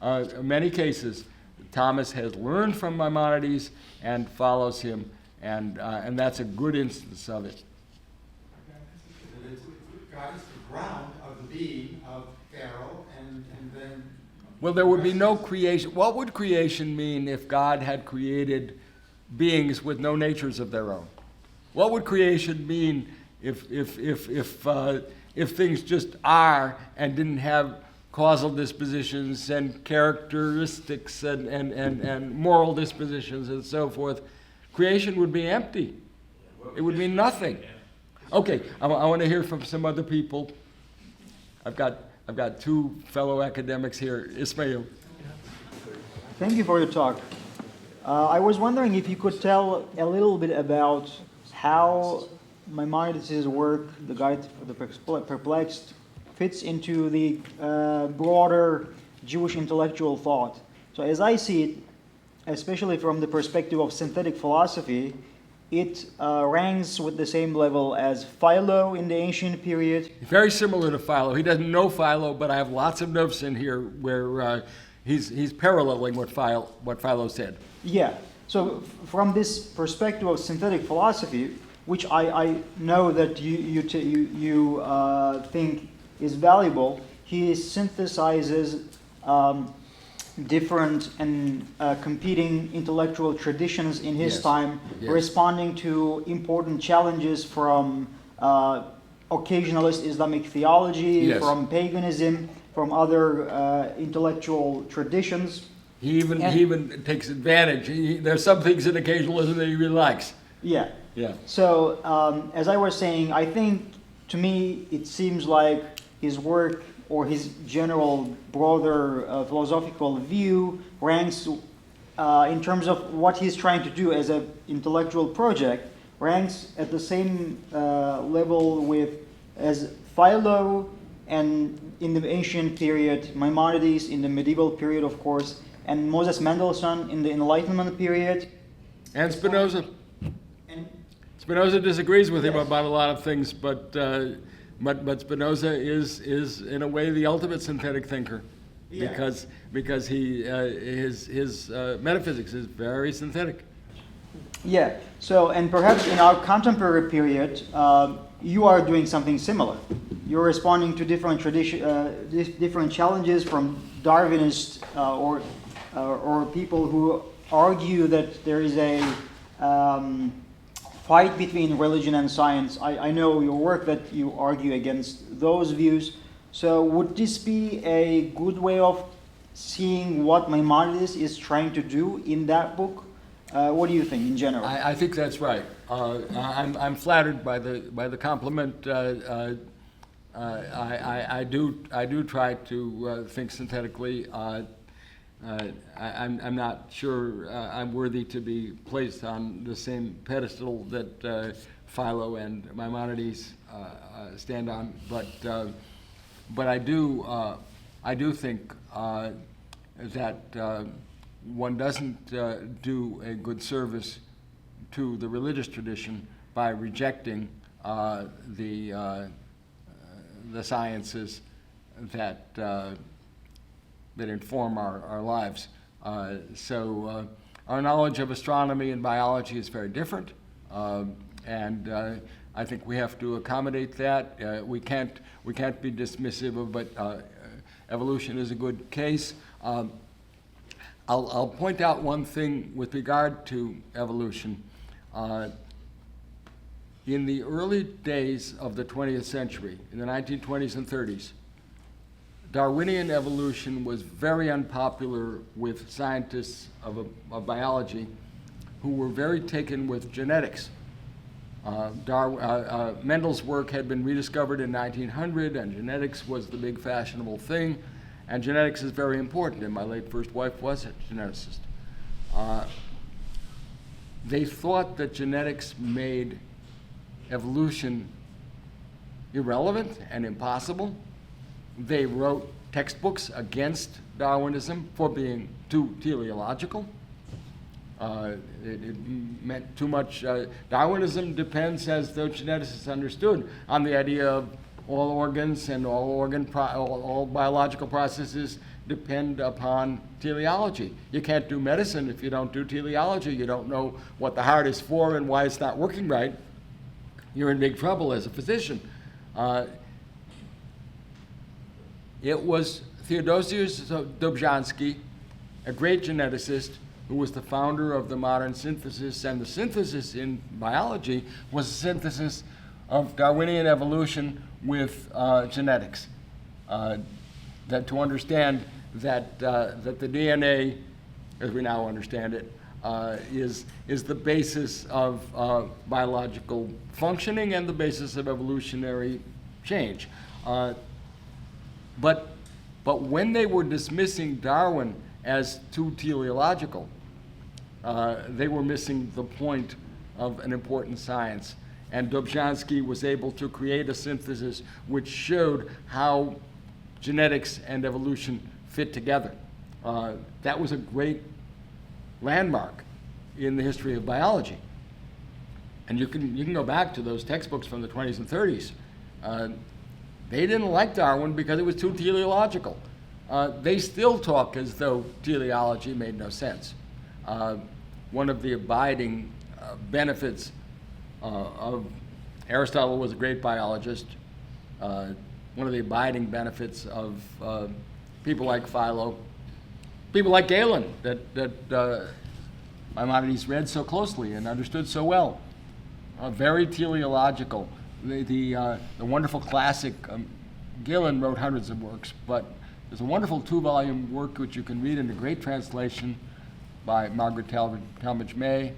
In many cases, Thomas has learned from Maimonides and follows him, and that's a good instance of it. God is the ground of the being of Pharaoh, and then... Well, there would be no creation. What would creation mean if God had created beings with no natures of their own? What would creation mean if things just are and didn't have causal dispositions and characteristics and moral dispositions and so forth? Creation would be empty. It would mean nothing. Okay, I want to hear from some other people. I've got 2 fellow academics here. Ismail. Thank you for your talk. I was wondering if you could tell a little bit about how Maimonides' work, The Guide for the Perplexed, fits into the broader Jewish intellectual thought. So as I see it, especially from the perspective of synthetic philosophy, it ranks with the same level as Philo in the ancient period. Very similar to Philo. He doesn't know Philo, but I have lots of notes in here where he's paralleling what Philo said. Yeah. So from this perspective of synthetic philosophy, which I know that you think is valuable, he synthesizes different and competing intellectual traditions in his time, responding to important challenges from occasionalist Islamic theology, from paganism, from other intellectual traditions. He And- even takes advantage. There's some things in occasionalism that he really likes. Yeah. Yeah. So, as I was saying, I think to me it seems like his work or his general broader philosophical view ranks in terms of what he's trying to do as an intellectual project, ranks at the same level with as Philo and in the ancient period, Maimonides in the medieval period, of course, and Moses Mendelssohn in the Enlightenment period. And Spinoza. And Spinoza disagrees with him Yes. about a lot of things, but Spinoza is in a way the ultimate synthetic thinker, Yeah. because his metaphysics is very synthetic. yeah, so and perhaps in our contemporary period, you are doing something similar. You're responding to different different challenges from Darwinists or people who argue that there is a fight between religion and science. I know your work that you argue against those views. So would this be a good way of seeing what Maimonides is trying to do in that book? What do you think in general? I think that's right. I'm flattered by the compliment. I do try to think synthetically. I'm not sure I'm worthy to be placed on the same pedestal that Philo and Maimonides stand on, but I do think that one doesn't do a good service to the religious tradition by rejecting the sciences that inform our lives. So our knowledge of astronomy and biology is very different, and I think we have to accommodate that. We can't be dismissive of, but evolution is a good case. I'll point out one thing with regard to evolution. In the early days of the 20th century, in the 1920s and 30s, Darwinian evolution was very unpopular with scientists of biology who were very taken with genetics. Mendel's work had been rediscovered in 1900, and genetics was the big fashionable thing. And genetics is very important, and my late first wife was a geneticist. They thought that genetics made evolution irrelevant and impossible. They wrote textbooks against Darwinism for being too teleological. It meant too much. Darwinism depends, as though geneticists understood, on the idea of all organs and all biological processes depend upon teleology. You can't do medicine if you don't do teleology. You don't know what the heart is for and why it's not working right. You're in big trouble as a physician. It was Theodosius Dobzhansky, a great geneticist, who was the founder of the modern synthesis, and the synthesis in biology was a synthesis of Darwinian evolution with genetics. That to understand that the DNA, as we now understand it, is the basis of biological functioning and the basis of evolutionary change. But when they were dismissing Darwin as too teleological, they were missing the point of an important science. And Dobzhansky was able to create a synthesis which showed how genetics and evolution fit together. That was a great landmark in the history of biology. And you can go back to those textbooks from the 20s and 30s. They didn't like Darwin because it was too teleological. They still talk as though teleology made no sense. One of the abiding benefits of Aristotle was a great biologist. One of the abiding benefits of people like Philo, people like Galen, that Maimonides read so closely and understood so well, very teleological. The wonderful classic, Galen wrote hundreds of works, but There's a wonderful 2-volume work which you can read in a great translation by Margaret Talmadge May,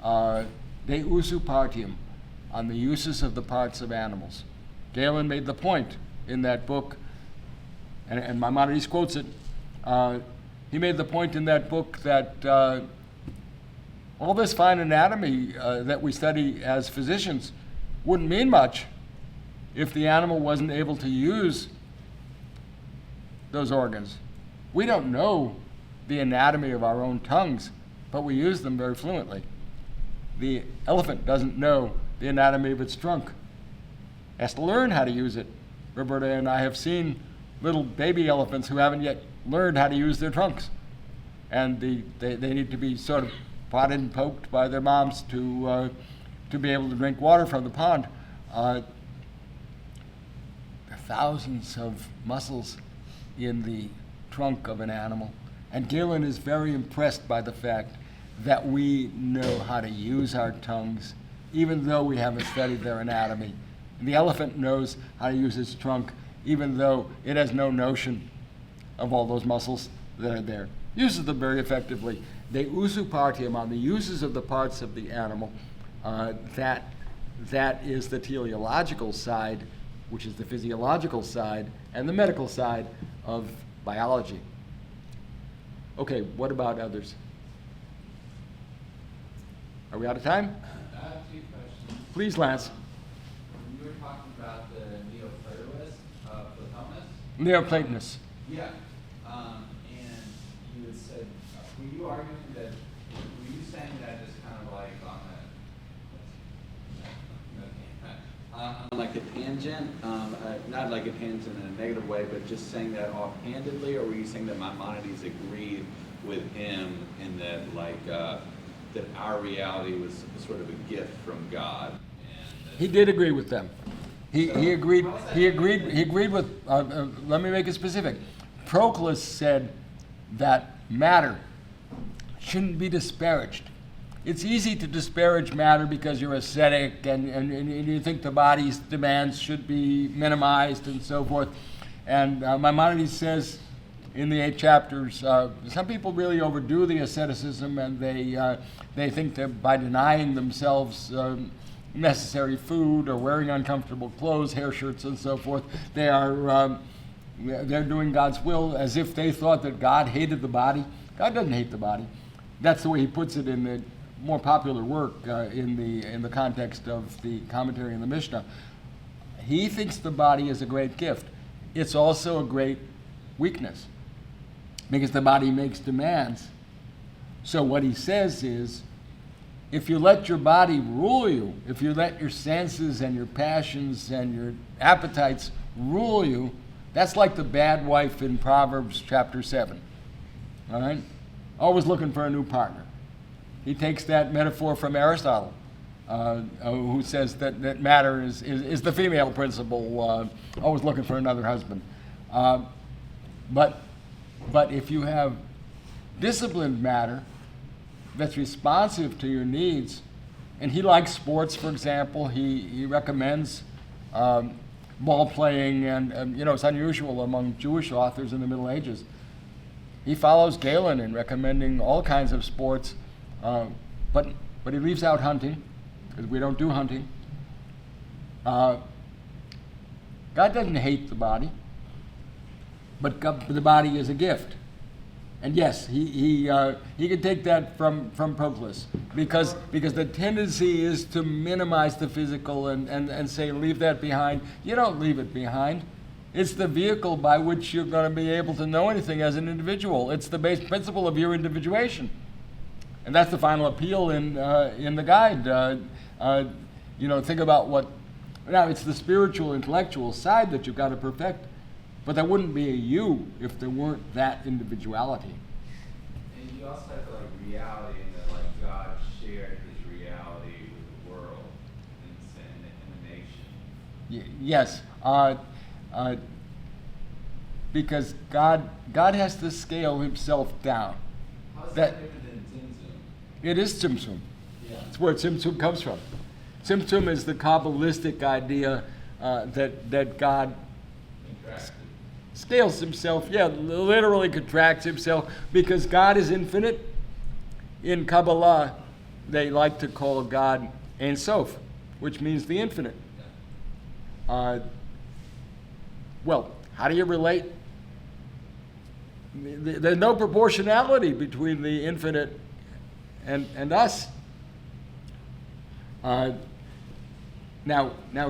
De Usu Partium, on the uses of the parts of animals. Galen made the point in that book, and Maimonides quotes it. He made the point in that book that all this fine anatomy that we study as physicians wouldn't mean much if the animal wasn't able to use those organs. We don't know the anatomy of our own tongues, but we use them very fluently. The elephant doesn't know the anatomy of its trunk. Has to learn how to use it. Roberta and I have seen little baby elephants who haven't yet learned how to use their trunks. And they need to be sort of prodded and poked by their moms to be able to drink water from the pond. There are thousands of muscles in the trunk of an animal. And Galen is very impressed by the fact that we know how to use our tongues, even though we haven't studied their anatomy. And the elephant knows how to use its trunk, even though it has no notion of all those muscles that are there. Uses them very effectively. De usu partium, on the uses of the parts of the animal, that is the teleological side, which is the physiological side, and the medical side of biology. Okay, what about others? Are we out of time? I have two questions. Please, Lance. When you were talking about the Platonists, Neoplatonists. yeah, and you had said, were you arguing that, were you saying that just kind of like on like a tangent, not like a tangent in a negative way, but just saying that offhandedly, or were you saying that Maimonides agreed with him in that like that our reality was sort of a gift from God? He did agree with them. He agreed with, let me make it specific. Proclus said that matter shouldn't be disparaged. It's easy to disparage matter because you're ascetic and you think the body's demands should be minimized and so forth. And Maimonides says in the 8 chapters, some people really overdo the asceticism, and they think that by denying themselves necessary food or wearing uncomfortable clothes, hair shirts and so forth, they're doing God's will, as if they thought that God hated the body. God doesn't hate the body. That's the way he puts it in the more popular work in the context of the commentary in the Mishnah. He thinks the body is a great gift. It's also a great weakness because the body makes demands. So what he says is, if you let your body rule you, if you let your senses and your passions and your appetites rule you, that's like the bad wife in Proverbs chapter 7. All right? Always looking for a new partner. He takes that metaphor from Aristotle, who says that matter is the female principle, always looking for another husband. But if you have disciplined matter that's responsive to your needs, and he likes sports, for example, he recommends ball playing, and it's unusual among Jewish authors in the Middle Ages. He follows Galen in recommending all kinds of sports, but he leaves out hunting, because we don't do hunting. God doesn't hate the body, but the body is a gift. And yes, he can take that from Proclus, because the tendency is to minimize the physical and say, leave that behind. You don't leave it behind. It's the vehicle by which you're going to be able to know anything as an individual. It's the base principle of your individuation. And that's the final appeal in the guide. Think about what, now it's the spiritual, intellectual side that you've got to perfect, but there wouldn't be a you if there weren't that individuality. And you also have like reality, in that like God shared his reality with the world and the nation. Yes. Because God has to scale himself down. How is that different than Tzimtzum? It is Tzimtzum. Yeah. That's where Tzimtzum comes from. Tzimtzum is the Kabbalistic idea that God Scales himself, literally contracts himself, because God is infinite. In Kabbalah, they like to call God Ein Sof, which means the infinite. Well, how do you relate? There's no proportionality between the infinite and us. Now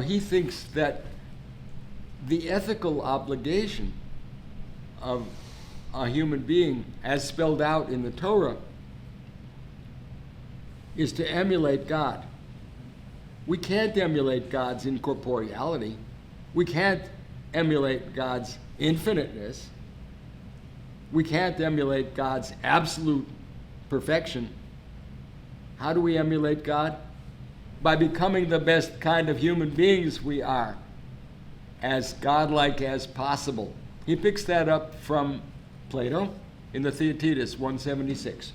he thinks that the ethical obligation of a human being, as spelled out in the Torah, is to emulate God. We can't emulate God's incorporeality. We can't emulate God's infiniteness. We can't emulate God's absolute perfection. How do we emulate God? By becoming the best kind of human beings we are, as godlike as possible. He picks that up from Plato in the Theaetetus 176.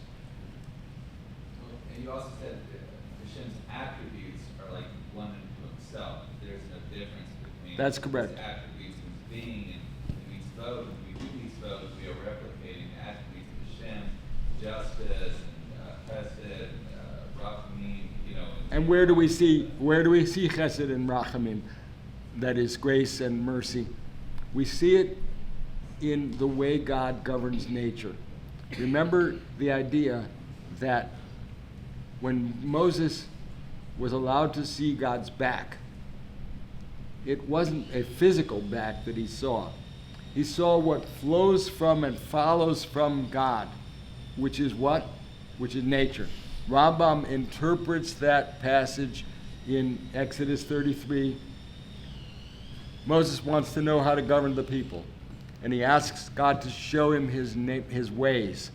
And you also said that Hashem's attributes are like one unto himself. There's no difference between That's correct. his attributes and his being. And we spoke, we do these spoke, we are replicating the attributes of Hashem, justice, and chesed, rachamim, And where do we see chesed and rachamim? That is grace and mercy. We see it in the way God governs nature. Remember the idea that when Moses was allowed to see God's back, it wasn't a physical back that he saw. He saw what flows from and follows from God, which is what? Which is nature. Rambam interprets that passage in Exodus 33. Moses wants to know how to govern the people, and he asks God to show him his ways.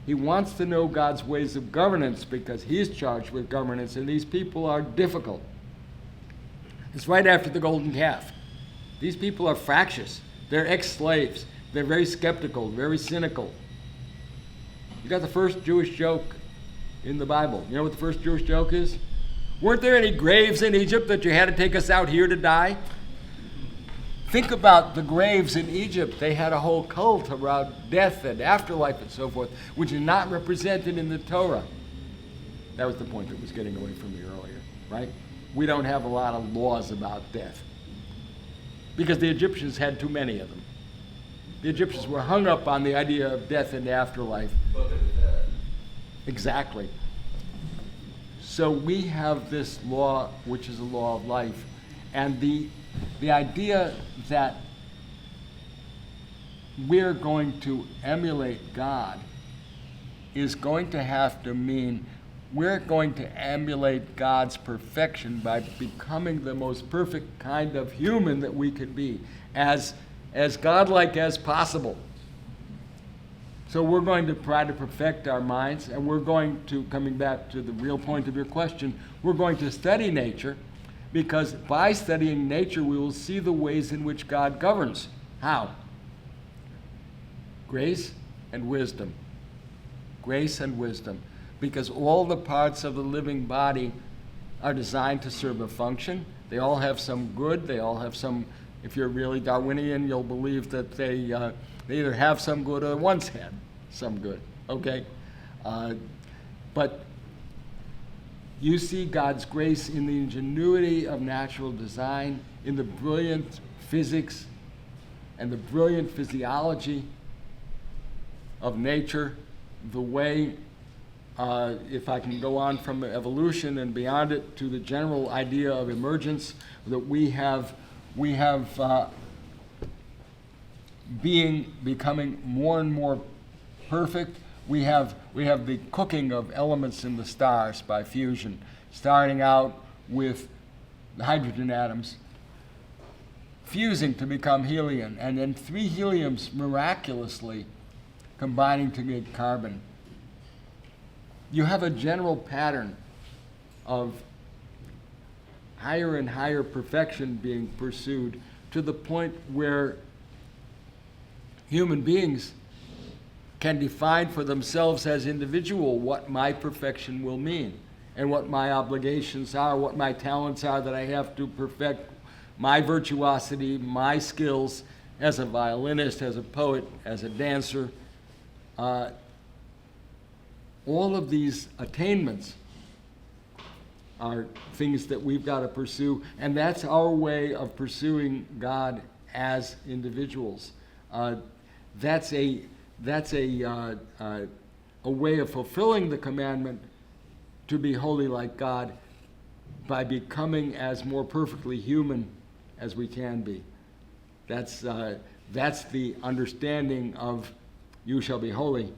He wants to know God's ways of governance because he's charged with governance, and these people are difficult. It's right after the golden calf. These people are fractious. They're ex-slaves. They're very skeptical, very cynical. You got the first Jewish joke in the Bible. You know what the first Jewish joke is? Weren't there any graves in Egypt that you had to take us out here to die? Think about the graves in Egypt. They had a whole cult around death and afterlife and so forth, which is not represented in the Torah. That was the point that was getting away from me earlier, right? We don't have a lot of laws about death because the Egyptians had too many of them. The Egyptians were hung up on the idea of death and afterlife. Exactly. So we have this law, which is a law of life, and the idea that we're going to emulate God is going to have to mean we're going to emulate God's perfection by becoming the most perfect kind of human that we could be, as godlike as possible. So we're going to try to perfect our minds, and we're going to, coming back to the real point of your question, we're going to study nature, because by studying nature we will see the ways in which God governs. How? Grace and wisdom. Grace and wisdom. Because all the parts of the living body are designed to serve a function. They all have some good, they all have some, if you're really Darwinian, you'll believe that they either have some good or once had some good, okay? But you see God's grace in the ingenuity of natural design, in the brilliant physics and the brilliant physiology of nature, the way, if I can go on from evolution and beyond it to the general idea of emergence, that we have becoming more and more perfect. We have the cooking of elements in the stars by fusion, starting out with the hydrogen atoms, fusing to become helium, and then 3 heliums miraculously combining to get carbon. You have a general pattern of higher and higher perfection being pursued to the point where human beings can define for themselves as individual what my perfection will mean and what my obligations are, what my talents are that I have to perfect, my virtuosity, my skills, as a violinist, as a poet, as a dancer. All of these attainments are things that we've got to pursue, and that's our way of pursuing God as individuals. That's a way of fulfilling the commandment to be holy like God by becoming as more perfectly human as we can be. That's the understanding of "you shall be holy"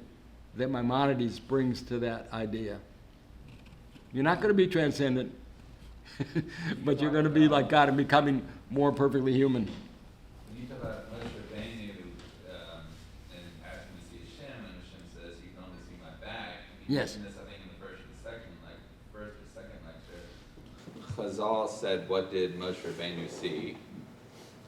that Maimonides brings to that idea. You're not going to be transcendent, but you're going to be like God and becoming more perfectly human. When you talk about Moshe Rabbeinu and asking to see Hashem, and Hashem says, "You can only see my back." You Yes. mentioned this, I think, in the first or second lecture. Chazal said, "What did Moshe Rabbeinu see?"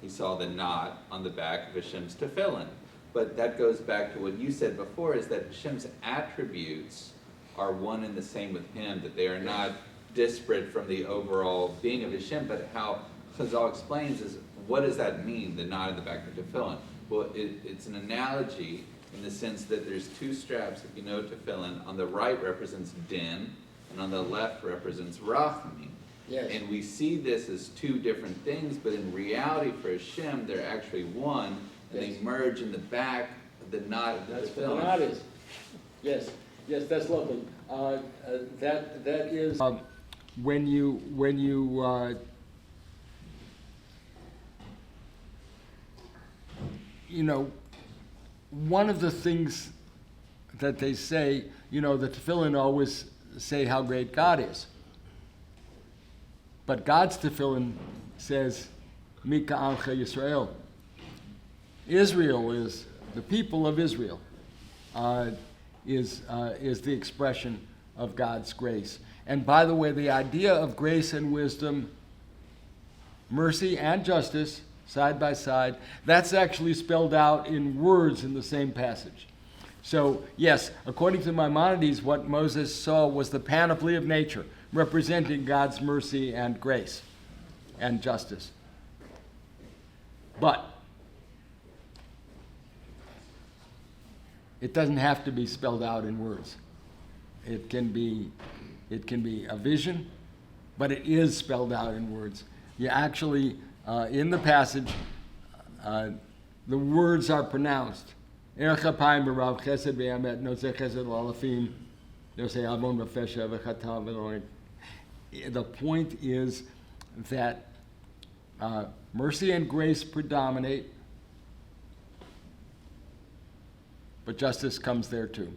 He saw the knot on the back of Hashem's tefillin. But that goes back to what you said before: is that Hashem's attributes are one and the same with Him, that they are not disparate from the overall being of Hashem. But how Chazal explains is, what does that mean, the knot in the back of the tefillin? Well, it's an analogy in the sense that there's two straps, if you know tefillin. On the right represents din, and on the left represents rachmim. Yes. And we see this as two different things, but in reality for Hashem, they're actually one, and they merge in the back of the knot of the That's tefillin. what the knot is. Yes, yes, that's lovely. That is. When you one of the things that they say, the tefillin always say how great God is. But God's tefillin says, Mika Amcha Yisrael. Israel is, the people of Israel, is the expression of God's grace. And by the way, the idea of grace and wisdom, mercy and justice, side by side, that's actually spelled out in words in the same passage. So, yes, according to Maimonides, what Moses saw was the panoply of nature, representing God's mercy and grace and justice. But it doesn't have to be spelled out in words. It can be a vision, but it is spelled out in words. You actually, in the passage, the words are pronounced. The point is that mercy and grace predominate, but justice comes there too,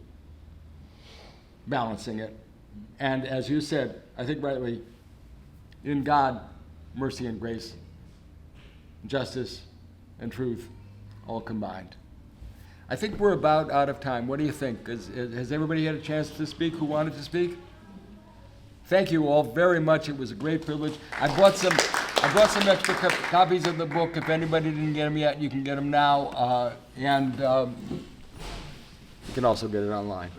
balancing it. And as you said, I think rightly, in God, mercy and grace, justice and truth, all combined. I think we're about out of time. What do you think? Has everybody had a chance to speak who wanted to speak? Thank you all very much. It was a great privilege. I brought some extra copies of the book. If anybody didn't get them yet, you can get them now. And you can also get it online.